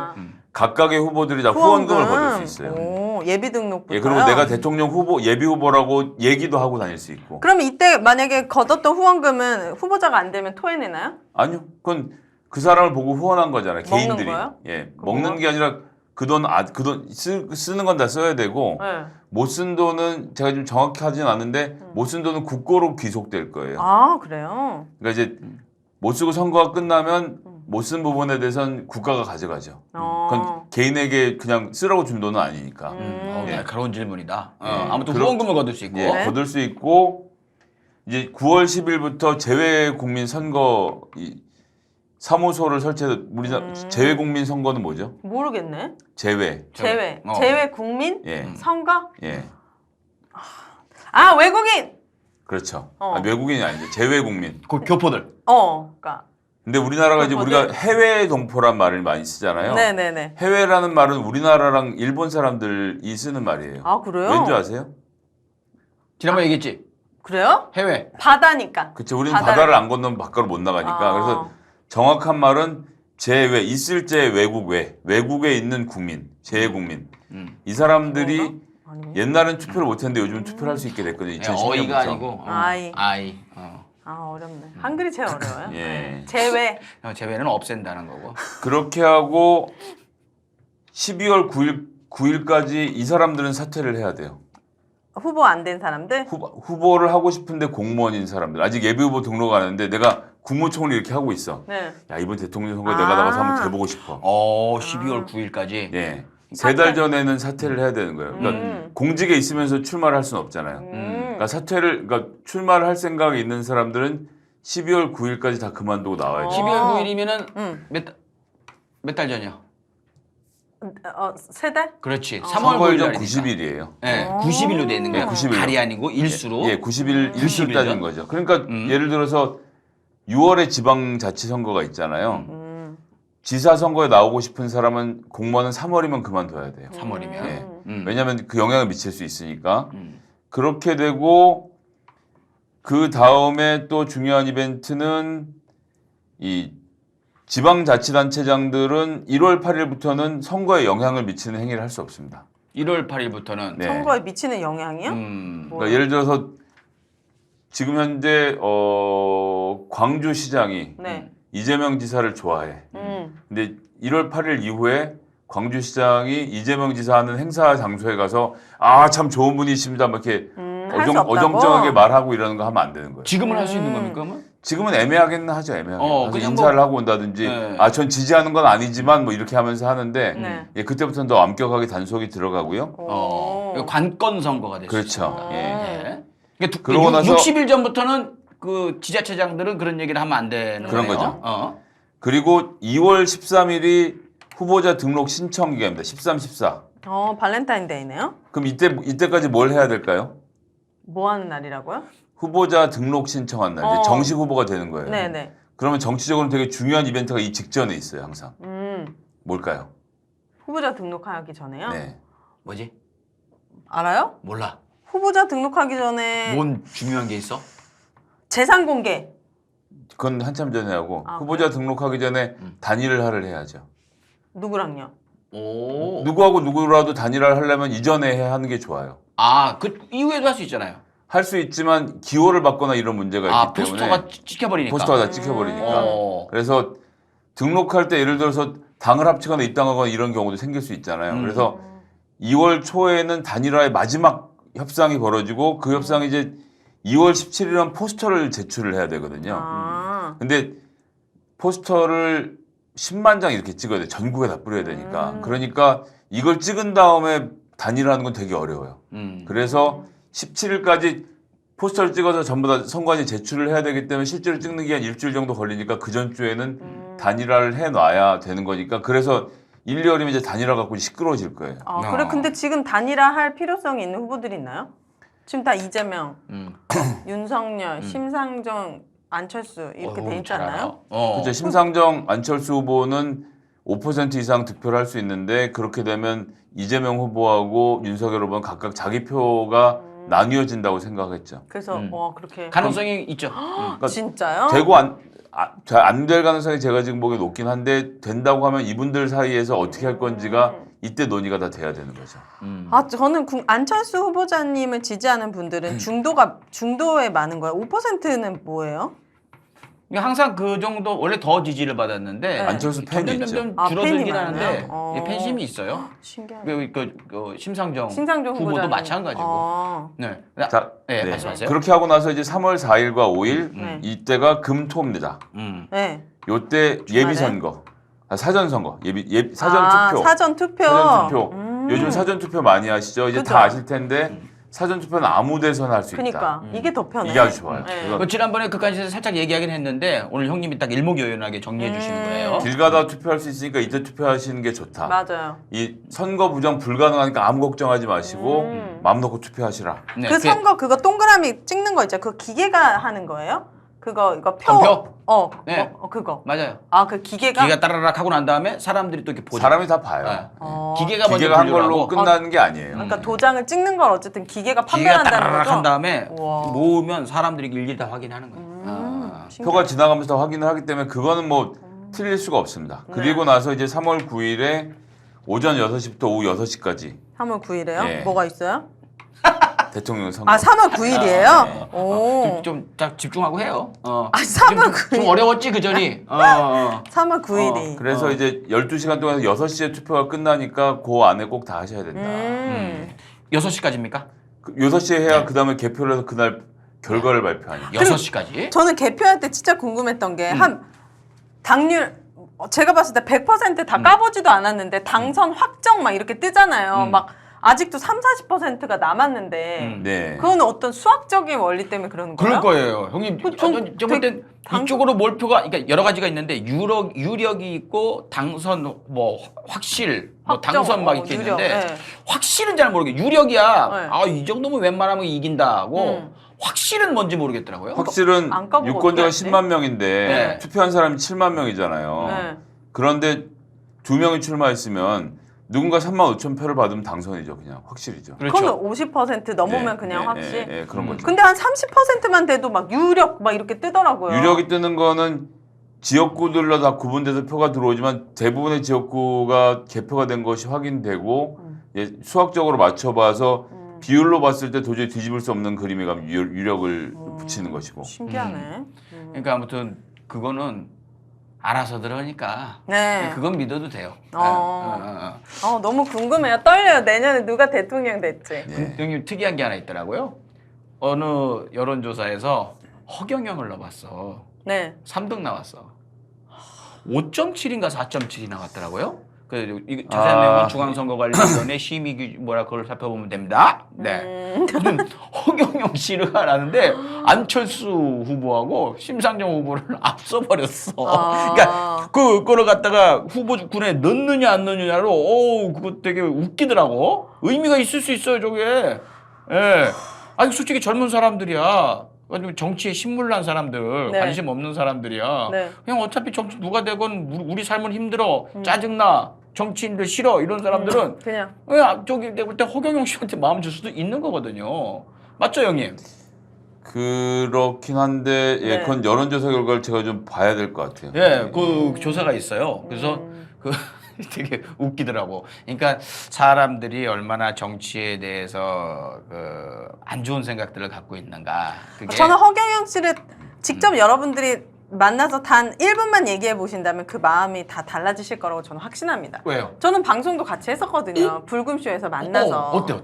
각각의 후보들이 다 후원금을 받을 수 있어요. 예비 등록부터요? 예, 그리고 내가 대통령 후보 예비 후보라고 얘기도 하고 다닐 수 있고. 그럼 이때 만약에 거뒀던 후원금은 후보자가 안 되면 토해내나요? 아니요, 그건 그 사람을 보고 후원한 거잖아요. 먹는 개인들이. 거예요? 예, 그거 먹는 게 아니라 그 돈 쓰는 건 다 써야 되고 네. 못 쓴 돈은 제가 좀 정확히 하진 않는데 못 쓴 돈은 국고로 귀속될 거예요. 아 그래요? 그러니까 이제 못 쓰고 선거가 끝나면 못 쓴 부분에 대해서는 국가가 가져가죠. 그건 개인에게 그냥 쓰라고 준 돈은 아니니까. 예. 날카로운 질문이다. 예. 아무튼 그렇- 후원금을 거둘 수 있고. 예, 네. 거둘 수 있고 이제 9월 10일부터 재외국민 선거 사무소를 설치해서 우리나라 재외국민 선거는 뭐죠? 모르겠네. 재외. 제외. 어. 제외 국민 예. 선거? 예. 아 외국인. 그렇죠. 어. 아, 외국인이 아니죠. 재외국민. 그 교포들. 그러니까. 근데 우리나라가 이제 그거를- 우리가 해외 동포란 말을 많이 쓰잖아요. 네네네. 해외라는 말은 우리나라랑 일본 사람들이 쓰는 말이에요. 아 그래요? 왠지 아세요? 지난번에 얘기했지. 그래요? 해외. 바다니까. 그렇죠. 우리는 바다를- 바다를 안 건너면 밖으로 못 나가니까. 아. 그래서 정확한 말은 재외, 있을 제 외국에 있는 국민, 재외국민. 이 사람들이 그런가? 아니면- 옛날엔 투표를 못했는데 요즘 투표를 할 수 있게 됐거든요. 2010년부터. 어이가 아니고 아이. 아이. 아 어렵네. 한글이 제일 어려워요. 예. 제외. 제외는 없앤다는 거고. 그렇게 하고 12월 9일까지 이 사람들은 사퇴를 해야 돼요. 후보 안 된 사람들? 후보를 하고 싶은데 공무원인 사람들. 아직 예비후보 등록 안 했는데 내가 국무총리 이렇게 하고 있어. 네. 야, 이번 대통령 선거에 내가 나가서 한번 돼보고 싶어. 12월 9일까지. 예. 세 달 전에는 사퇴를 해야 되는 거예요. 그러니까 공직에 있으면서 출마를 할 수는 없잖아요. 그러니까 그러니까 출마를 할 생각이 있는 사람들은 12월 9일까지 다 그만두고 나와야 돼요. 12월 9일이면은 몇 달 전이요? 세 달? 그렇지. 3월 선거일 9일 전 날이니까. 90일이에요. 네, 90일로 돼 있는 거예요. 네, 90일 로. 달이 아니고 일수로. 예, 90일 90일 일주일 따진 전? 거죠. 그러니까 예를 들어서 6월에 지방자치선거가 있잖아요. 지사 선거에 나오고 싶은 사람은 공무원은 3월이면 그만둬야 돼요. 3월이면. 예. 왜냐하면 그 영향을 미칠 수 있으니까. 그렇게 되고 그 다음에 또 중요한 이벤트는 이 지방자치단체장들은 1월 8일부터는 선거에 영향을 미치는 행위를 할 수 없습니다. 1월 8일부터는. 네. 선거에 미치는 영향이요? 그러니까 예를 들어서 지금 현재 광주시장이 네. 이재명 지사를 좋아해. 근데 1월 8일 이후에 광주시장이 이재명 지사 하는 행사 장소에 가서 아 참 좋은 분이십니다. 막 이렇게 할수 없다고? 어정쩡하게 말하고 이러는 거 하면 안 되는 거예요. 지금은 할 수 있는 겁니까? 그러면? 지금은 애매하긴 하죠. 애매하게. 가서 그냥 인사를 뭐- 하고 온다든지 네. 아 전 지지하는 건 아니지만 뭐 이렇게 하면서 하는데 네. 예, 그때부터는 더 엄격하게 단속이 들어가고요. 오. 관건 선거가 될 수 그렇죠. 있습니다. 예. 네. 그러니까 그러고 나서- 60일 전부터는 그 지자체장들은 그런 얘기를 하면 안 되는 그런 거네요. 거죠. 그리고 2월 13일이 후보자 등록 신청 기간입니다. 13, 14. 발렌타인데이네요. 그럼 이때까지 뭘 해야 될까요? 뭐 하는 날이라고요? 후보자 등록 신청한 날, 이제 정식 후보가 되는 거예요. 네네. 그러면 정치적으로 되게 중요한 이벤트가 이 직전에 있어요, 항상. 뭘까요? 후보자 등록하기 전에요? 네. 뭐지? 알아요? 몰라. 후보자 등록하기 전에 뭔 중요한 게 있어? 재산 공개. 그건 한참 전에 하고 아, 후보자 등록하기 전에 단일화를 해야죠. 누구랑요? 오. 누구하고 누구라도 단일화를 하려면 이전에 하는 게 좋아요. 그 이후에도 할 수 있잖아요. 할 수 있지만 기호를 받거나 이런 문제가 있기 때문에 포스터가 찍혀버리니까. 포스터가 다 찍혀버리니까. 어. 그래서 등록할 때 예를 들어서 당을 합치거나 입당하거나 이런 경우도 생길 수 있잖아요. 그래서 2월 초에는 단일화의 마지막 협상이 벌어지고 그 협상이 이제 2월 17일은 포스터를 제출을 해야 되거든요. 근데 포스터를 10만 장 이렇게 찍어야 돼. 전국에 다 뿌려야 되니까. 그러니까 이걸 찍은 다음에 단일화하는 건 되게 어려워요. 그래서 17일까지 포스터를 찍어서 전부 다 선관위에 제출을 해야 되기 때문에 실제로 찍는 게 한 일주일 정도 걸리니까 그 전주에는 단일화를 해놔야 되는 거니까 그래서 1, 2월이면 이제 단일화 갖고 시끄러워질 거예요. 그래 근데 지금 단일화 할 필요성이 있는 후보들이 있나요? 지금 다 이재명, 윤석열, 심상정, 안철수 이렇게 돼 있지 않나요? 그렇죠. 심상정, 안철수 후보는 5% 이상 득표를 할 수 있는데 그렇게 되면 이재명 후보하고 윤석열 후보는 각각 자기 표가 나뉘어진다고 생각했죠. 그래서 그렇게 가능성이 있죠. 그러니까 진짜요? 되고 안 될 가능성이 제가 지금 보기에 높긴 한데 된다고 하면 이분들 사이에서 어떻게 할 건지가 이때 논의가 다 돼야 되는 거죠. 저는 안철수 후보자님을 지지하는 분들은 중도에 많은 거예요. 5%는 뭐예요? 그러니까 항상 그 정도 원래 더 지지를 받았는데 네. 안철수 팬이 있죠. 점점 아, 줄어들긴 팬이 하는데 많아요? 예, 팬심이 있어요. 신기하네. 그 심상정 신상정 후보도 후보자님. 마찬가지고. 네. 자, 네, 네. 말씀하세요. 그렇게 하고 나서 이제 3월 4일과 5일 네. 이때가 금토입니다. 네. 요때 예비 선거, 사전 선거, 사전 투표, 사전 투표. 사전 투표. 요즘 사전 투표 많이 하시죠. 이제 그죠. 다 아실 텐데 사전 투표는 아무 데서나 할 수 있다. 그러니까 이게 더 편해. 이게 아주 좋아요. 네. 그건 그 지난번에 그까지 살짝 얘기하긴 했는데 오늘 형님이 딱 일목요연하게 정리해 주시는 거예요. 길 가다 투표할 수 있으니까 이때 투표하시는 게 좋다. 맞아요. 이 선거 부정 불가능하니까 아무 걱정하지 마시고 마음 놓고 투표하시라. 네, 그 선거 그거 동그라미 찍는 거 있죠. 그 기계가 하는 거예요? 그거 이거 표. 선표? 네. 그거. 맞아요. 아, 그 기계가. 기계가 따라락 하고 난 다음에 사람들이 또 이렇게 보죠. 사람이 다 봐요. 네. 어. 기계가 먼저 기계가 한 분류를 걸로 하고 끝나는 게 아니에요. 그러니까 도장을 찍는 건 어쨌든 기계가 기계가 판별한다는 따라락 거죠. 한 다음에 우와. 모으면 사람들이 일일이 다 확인하는 거예요. 아. 표가 지나가면서 확인을 하기 때문에 그거는 뭐 틀릴 수가 없습니다. 네. 그리고 나서 이제 3월 9일에 오전 6시부터 오후 6시까지 3월 9일에요? 예. 뭐가 있어요? 대통령 선거. 아, 3월 9일이에요? 오. 좀딱 집중하고 해요. 아, 3월 9일. 좀 어려웠지 그 전이. 3월 9일이. 그래서 이제 12시간 동안 6시에 투표가 끝나니까 그 안에 꼭 다 하셔야 된다. 6시까지입니까? 6시에 해야 그 다음에 개표를 해서 그날 결과를 발표하니까. 6시까지? 저는 개표할 때 진짜 궁금했던 게 한 당률 제가 봤을 때 100%다 까보지도 않았는데 당선 확정 막 이렇게 뜨잖아요. 막 아직도 30-40%가 남았는데 네. 그건 어떤 수학적인 원리 때문에 그러는 거예요? 그럴 거예요. 형님, 저번 때 이쪽으로 몰표가 그러니까 여러 가지가 있는데 유력이 있고 당선 뭐 확실, 뭐 확정, 당선 막 이렇게 유력, 있는데 네. 확실은 잘 모르겠어요. 유력이야. 네. 아, 이 정도면 웬만하면 이긴다고. 확실은 뭔지 모르겠더라고요. 확실은 안 까보고 유권자가 어떻게 10만 명인데 네. 투표한 사람이 7만 명이잖아요. 네. 그런데 2명이 출마했으면 누군가 3만 5천 표를 받으면 당선이죠. 그냥 확실이죠. 그렇죠. 그건 50% 넘으면 그냥 확실. 그런 거죠. 근데 한 30%만 돼도 막 유력 막 이렇게 뜨더라고요. 유력이 뜨는 거는 지역구들로 다 구분돼서 표가 들어오지만 대부분의 지역구가 개표가 된 것이 확인되고 예, 수학적으로 맞춰봐서 비율로 봤을 때 도저히 뒤집을 수 없는 그림에 가면 유력을 붙이는 것이고. 신기하네. 그러니까 아무튼 그거는 알아서들 하니까 네. 그건 믿어도 돼요. 너무 궁금해요. 떨려요. 내년에 누가 대통령 될지. 예. 형님 특이한 게 하나 있더라고요. 어느 여론조사에서 허경영을 넣어봤어. 네. 3등 나왔어. 5.7인가 4.7이 나왔더라고요. 그 자세한 내용은 중앙선거관리위원회 심의 뭐라 그걸 살펴보면 됩니다. 네. 허경영 씨가 나는데 안철수 후보하고 심상정 후보를 앞서 버렸어. 그러니까 그거를 갖다가 후보군에 넣느냐 안 넣느냐로 그거 되게 웃기더라고. 의미가 있을 수 있어요, 저게. 예. 아니 솔직히 젊은 사람들이야. 정치에 신물난 사람들, 네. 관심 없는 사람들이야. 네. 그냥 어차피 정치 누가 되건 우리 삶은 힘들어, 짜증나, 정치인들 싫어 이런 사람들은 그냥. 저기 내가 볼 때 허경영 씨한테 마음 줄 수도 있는 거거든요. 맞죠, 형님? 그렇긴 한데 예, 네. 그건 여론조사 결과를 제가 좀 봐야 될 것 같아요. 예, 그 조사가 있어요. 그래서 그 되게 웃기더라고. 그러니까 사람들이 얼마나 정치에 대해서 그 안 좋은 생각들을 갖고 있는가. 그게 저는 허경영 씨를 직접 여러분들이 만나서 단 1분만 얘기해 보신다면 그 마음이 다 달라지실 거라고 저는 확신합니다. 왜요? 저는 방송도 같이 했었거든요. 불금쇼에서 만나서. 어때?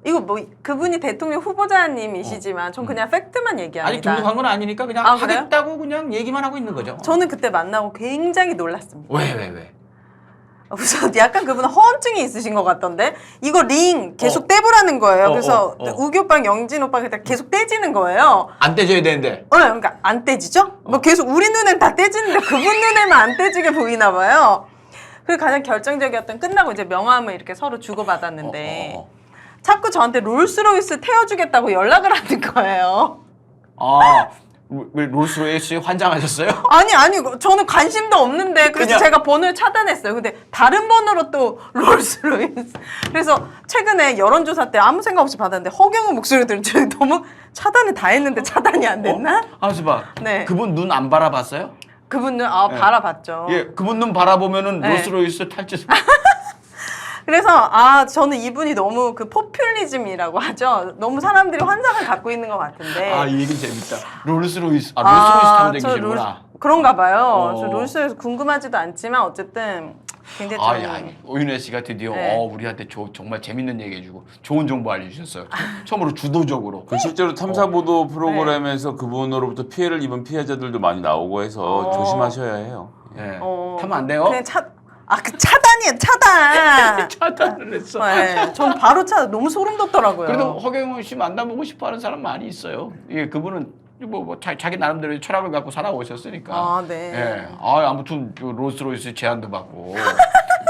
이거 뭐 그분이 대통령 후보자님이시지만 전 그냥 팩트만 아직 얘기합니다. 등록한 건 아니니까 그냥 아, 그래요? 하겠다고 그냥 얘기만 하고 있는 거죠. 저는 그때 만나고 굉장히 놀랐습니다. 왜? 우선 약간 그분은 허언증이 있으신 것 같던데 이거 링 계속 떼보라는 거예요. 그래서 우기 오빠랑 영진 오빠가 그때 계속 떼지는 거예요. 안 떼줘야 되는데. 그러니까 안 떼지죠? 뭐 계속 우리 눈엔 다 떼지는데 그분 눈에만 안 떼지게 보이나 봐요. 그리고 가장 결정적이었던 끝나고 이제 명함을 이렇게 서로 주고받았는데 자꾸 저한테 롤스로이스 태워주겠다고 연락을 하는 거예요. 왜 롤스로이스 환장하셨어요? 아니 저는 관심도 없는데 그래서 그냥- 제가 번호를 차단했어요. 근데 다른 번호로 또 롤스로이스. 그래서 최근에 여론조사 때 아무 생각 없이 받았는데 허경영 목소리 들으면 너무 차단을 다 했는데 차단이 안 됐나? 하면서 봐. 네. 그분 눈 안 바라봤어요? 그분은 바라봤죠. 예, 그분 눈 바라보면은 네. 롤스로이스 탈 짓. 그래서 저는 이분이 너무 그 포퓰리즘이라고 하죠. 너무 사람들이 환상을 갖고 있는 것 같은데. 아, 이 얘기 재밌다. 롤스로이스. 롤스로이스 타고 다니시구나. 그런가 봐요. 저 롤스로이스 궁금하지도 않지만 어쨌든 굉장히 좀. 야, 오윤혜 씨가 드디어 네. 우리한테 정말 재밌는 얘기 해주고 좋은 정보 알려주셨어요. 처음으로 주도적으로. 그 실제로 탐사보도 프로그램에서 그분으로부터 피해를 입은 피해자들도 많이 나오고 해서 조심하셔야 해요. 네. 타면 안 돼요? 그냥 그 차단이에요, 차단. 차단을 했어. 네, 전 바로 너무 소름 돋더라고요. 그래도 허경영 씨 만나보고 싶어하는 사람 많이 있어요. 예, 그분은 자기 나름대로 철학을 갖고 살아오셨으니까. 네. 예. 아무튼 롤스로이스 제안도 받고.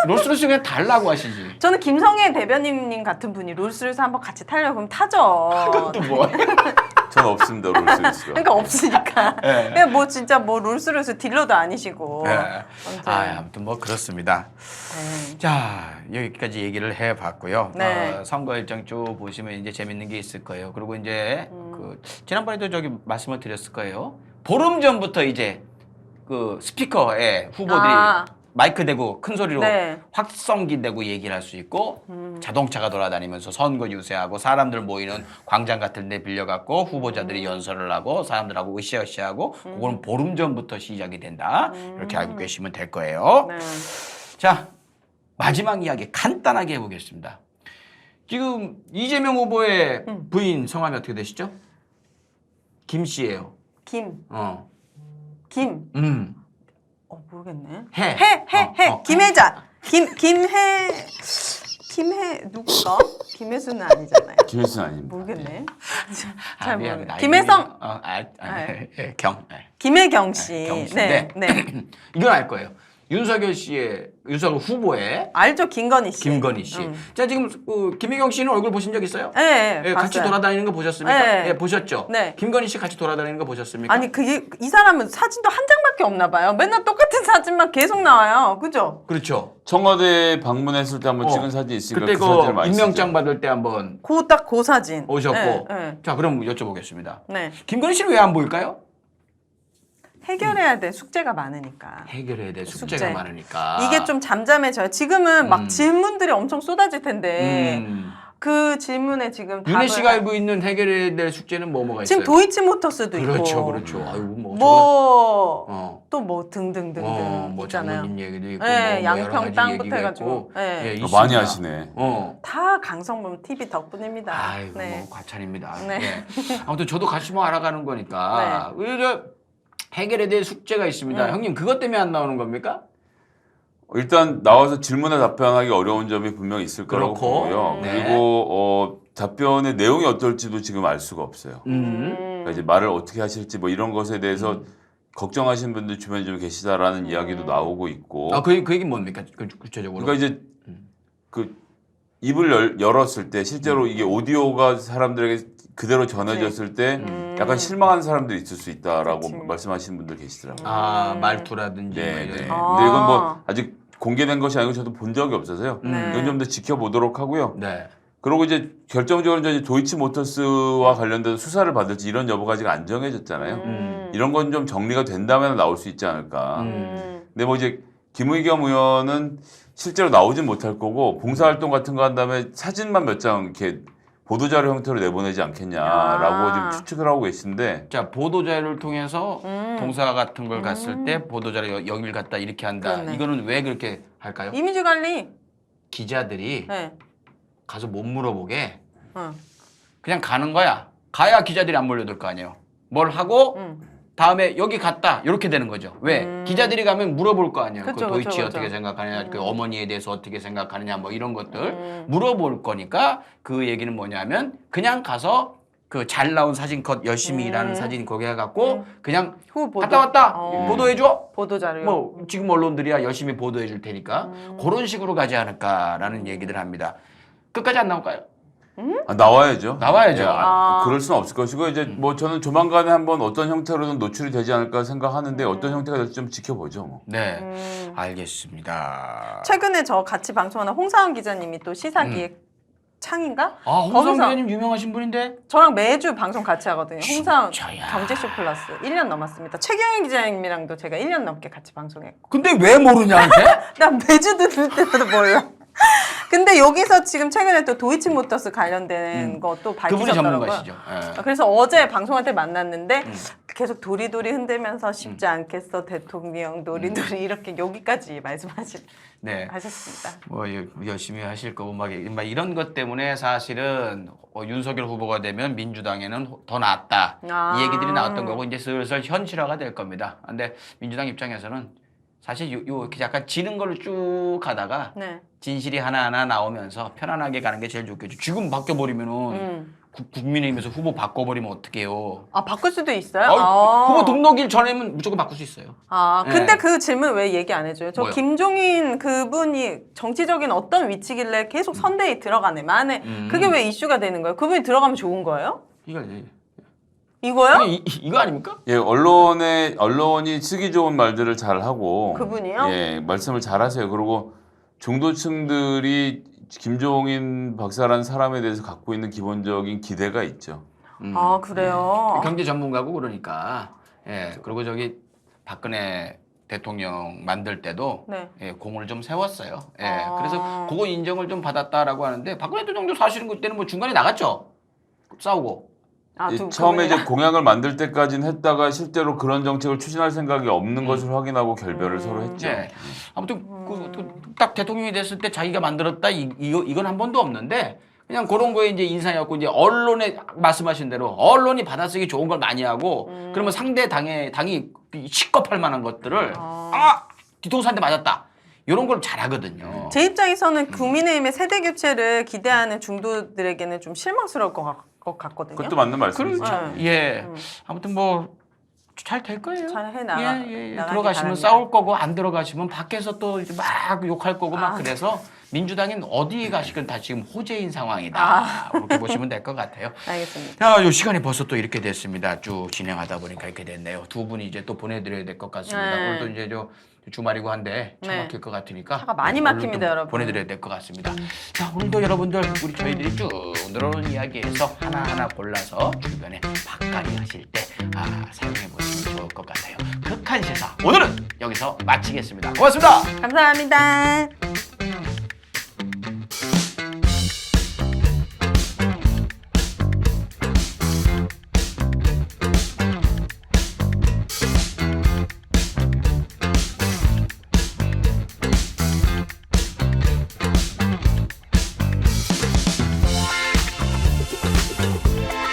롤스로이스 그냥 달라고 하시지. 저는 김성애 대변인님 같은 분이 롤스로이스 한번 같이 타려고 그러면 타죠. 그것도 뭐. 전 없습니다, 롤스로이스가. 그러니까 없으니까. 네. 그냥 뭐 진짜 뭐 롤스로이스 딜러도 아니시고. 네. 아무튼 뭐 그렇습니다. 네. 자, 여기까지 얘기를 해봤고요. 네. 선거 일정 쭉 보시면 이제 재밌는 게 있을 거예요. 그리고 이제 지난번에도 말씀을 드렸을 거예요. 보름 전부터 이제 그 스피커에 후보들이 마이크 대고 큰 소리로 네. 확성기 대고 얘기를 할 수 있고 자동차가 돌아다니면서 선거 유세하고 사람들 모이는 광장 같은 데 빌려갖고 후보자들이 연설을 하고 사람들하고 으쌰으쌰하고 그거는 보름 전부터 시작이 된다. 이렇게 알고 계시면 될 거예요. 네. 자, 마지막 이야기 간단하게 해보겠습니다. 지금 이재명 후보의 부인 성함이 어떻게 되시죠? 김 씨예요. 김. 김. 모르겠네. 해. 김혜자. 김혜 누구가? 김혜수는 아니잖아요. 김혜수는 아닙니다. 모르겠네. 잘 미안해. 모르겠네. 김혜성. 경. 김혜경 씨. 경 씨. 네. 이건 알 거예요. 윤석열 후보의 알죠, 김건희 씨. 김건희 씨. 자, 지금 김혜경 씨는 얼굴 보신 적 있어요? 네, 예, 같이 봤어요. 돌아다니는 거 보셨습니까? 네. 예, 보셨죠? 네. 김건희 씨 같이 돌아다니는 거 보셨습니까? 아니 이 사람은 사진도 한 장밖에 없나 봐요. 맨날 똑같은 사진만 계속 나와요. 그죠? 그렇죠. 청와대 방문했을 때 한번 찍은 사진이 있으니까 그때 그 사진을 많이 임명장 쓰죠. 받을 때 한번 딱 그 사진. 오셨고. 네. 자, 그럼 여쭤보겠습니다. 네. 김건희 씨는 왜 안 보일까요? 해결해야 돼. 숙제가 많으니까. 해결해야 될 숙제가 숙제. 많으니까. 이게 좀 잠잠해져요. 지금은 막 질문들이 엄청 쏟아질 텐데 그 질문에 지금 윤혜 씨가 알고 있는 해결해야 될 숙제는 뭐가 있어요? 지금 도이치모터스도 그렇죠, 있고 그렇죠. 아유, 또 뭐 등등등등 뭐 있잖아요. 장모님 얘기도 있고, 네, 뭐 양평 여러 가지 땅부터 얘기가 해가지고. 있고. 네. 예, 많이 있습니다. 하시네. 다 강성범 TV 덕분입니다. 아이고, 네. 뭐 과찬입니다. 네. 예. 아무튼 저도 같이 뭐 알아가는 거니까. 오히려 해결해야 될 숙제가 있습니다. 형님, 그것 때문에 안 나오는 겁니까? 일단 나와서 질문에 답변하기 어려운 점이 분명히 있을 거라고 그렇고, 보고요. 네. 그리고 답변의 내용이 어떨지도 지금 알 수가 없어요. 그러니까 이제 말을 어떻게 하실지 뭐 이런 것에 대해서 걱정하시는 분들 주변에 좀 계시다라는 이야기도 나오고 있고. 그 얘기는 뭡니까? 구체적으로. 그러니까 이제 그 입을 열었을 때 실제로 이게 오디오가 사람들에게 그대로 전해졌을 때 약간 실망하는 사람들이 있을 수 있다라고 말씀하시는 분들 계시더라고요. 말투라든지. 네, 뭐 네. 이런. 근데 이건 뭐 아직 공개된 것이 아니고 저도 본 적이 없어서요. 네. 이건 좀 더 지켜보도록 하고요. 네. 그리고 이제 결정적으로 이제 도이치모터스와 관련돼서 수사를 받을지 이런 여부가 아직 안 정해졌잖아요. 이런 건 좀 정리가 된다면 나올 수 있지 않을까. 근데 뭐 이제 김의겸 의원은 실제로 나오진 못할 거고 봉사활동 같은 거 한 다음에 사진만 몇 장 이렇게 보도자료 형태로 내보내지 않겠냐라고 지금 추측을 하고 계신데. 자, 보도자료를 통해서 봉사 같은 걸 갔을 때 보도자료 여길 갔다 이렇게 한다. 그러네. 이거는 왜 그렇게 할까요? 이미지 관리. 기자들이 네. 가서 못 물어보게 그냥 가는 거야. 가야 기자들이 안 몰려들 거 아니에요. 뭘 하고 다음에 여기 갔다 이렇게 되는 거죠. 왜? 기자들이 가면 물어볼 거 아니에요. 그쵸, 그 도이치 그쵸, 어떻게 그쵸. 생각하느냐, 그 어머니에 대해서 어떻게 생각하느냐, 뭐 이런 것들 물어볼 거니까 그 얘기는 뭐냐면 그냥 가서 그 잘 나온 사진 컷 열심히 일하는 사진 거기 해갖고 그냥 후 보도. 갔다 왔다 보도해줘. 보도자료. 뭐 지금 언론들이야 열심히 보도해 줄 테니까 그런 식으로 가지 않을까라는 얘기들 합니다. 끝까지 안 나올까요? 나와야죠. 나와야죠. 네, 그럴 수는 없을 것이고 이제 뭐 저는 조만간에 한번 어떤 형태로든 노출이 되지 않을까 생각하는데 어떤 형태가 될지 좀 지켜보죠. 뭐. 네, 알겠습니다. 최근에 저 같이 방송하는 홍사원 기자님이 또 시사기획 창인가? 홍성 거기서 기자님 유명하신 분인데? 저랑 매주 방송 같이 하거든요. 홍사원 진짜야. 경제쇼 플러스 1년 넘었습니다. 최경영 기자님이랑도 제가 1년 넘게 같이 방송했고. 근데 왜 모르냐한테? 난 매주 듣을 때마다 몰라. 근데 여기서 지금 최근에 또 도이치모터스 관련된 것도 그분이 밝히셨더라고요. 전문가시죠. 예. 그래서 어제 방송할 때 만났는데 계속 도리도리 흔들면서 쉽지 않겠어 대통령 도리도리 이렇게 여기까지 네. 하셨습니다. 뭐 열심히 하실 거고 막 이런 것 때문에 사실은 윤석열 후보가 되면 민주당에는 더 낫다 이 얘기들이 나왔던 거고 이제 슬슬 현실화가 될 겁니다. 근데 민주당 입장에서는 사실 요 약간 지는 걸로 쭉 가다가 네. 진실이 하나하나 나오면서 편안하게 가는 게 제일 좋겠죠. 지금 바뀌어버리면은 국민의힘에서 후보 바꿔버리면 어떡해요. 아 바꿀 수도 있어요? 후보 등록일 전에는 무조건 바꿀 수 있어요. 아 근데 네. 그 질문 왜 얘기 안 해줘요? 저 뭐요? 김종인 그분이 정치적인 어떤 위치길래 계속 선대에 들어가네. 만에 그게 왜 이슈가 되는 거예요? 그분이 들어가면 좋은 거예요? 이거요? 이거 아닙니까? 예, 언론이 쓰기 좋은 말들을 잘 하고 그분이요? 예, 말씀을 잘 하세요. 그리고 중도층들이 김종인 박사라는 사람에 대해서 갖고 있는 기본적인 기대가 있죠. 아 그래요? 경제 전문가고 그러니까 예 그리고 저기 박근혜 대통령 만들 때도 네. 예, 공을 좀 세웠어요. 예 아. 그래서 그거 인정을 좀 받았다라고 하는데 박근혜 대통령도 사실은 그때는 뭐 중간에 나갔죠. 싸우고. 아, 처음에 그분이요? 이제 공약을 만들 때까지는 했다가 실제로 그런 정책을 추진할 생각이 없는 것을 확인하고 결별을 서로 했죠. 예. 아무튼 딱 대통령이 됐을 때 자기가 만들었다 이건 한 번도 없는데 그냥 그런 거에 이제 인상이었고 이제 언론에 말씀하신 대로 언론이 받아쓰기 좋은 걸 많이 하고 그러면 상대 당이 식겁할 만한 것들을 뒤통수한테 맞았다 이런 걸 잘하거든요. 제 입장에서는 국민의힘의 세대 교체를 기대하는 중도들에게는 좀 실망스러울 것 같거든요. 그것도 맞는 말씀이죠. 그렇죠. 예. 아무튼 뭐 잘 될 거예요. 잘 해나가기 들어가시면 바랍니다. 싸울 거고 안 들어가시면 밖에서 또 이제 막 욕할 거고 막 그래서 민주당은 어디에 가시건 다 지금 호재인 상황이다. 그렇게 보시면 될 것 같아요. 알겠습니다. 야, 요 시간이 벌써 또 이렇게 됐습니다. 쭉 진행하다 보니까 이렇게 됐네요. 두 분이 이제 또 보내드려야 될 것 같습니다. 네. 오늘도 이제 주말이고 한데 차 네. 막힐 것 같으니까 차가 많이 얼른 막힙니다, 좀 여러분. 보내드려야 될 것 같습니다. 자, 오늘도 여러분들 저희들이 쭉 늘어놓은 이야기에서 하나하나 골라서 주변에 밥갈이 하실 때 사용해 보시면 좋을 것 같아요. 극한 시사 오늘은 여기서 마치겠습니다. 고맙습니다. 감사합니다.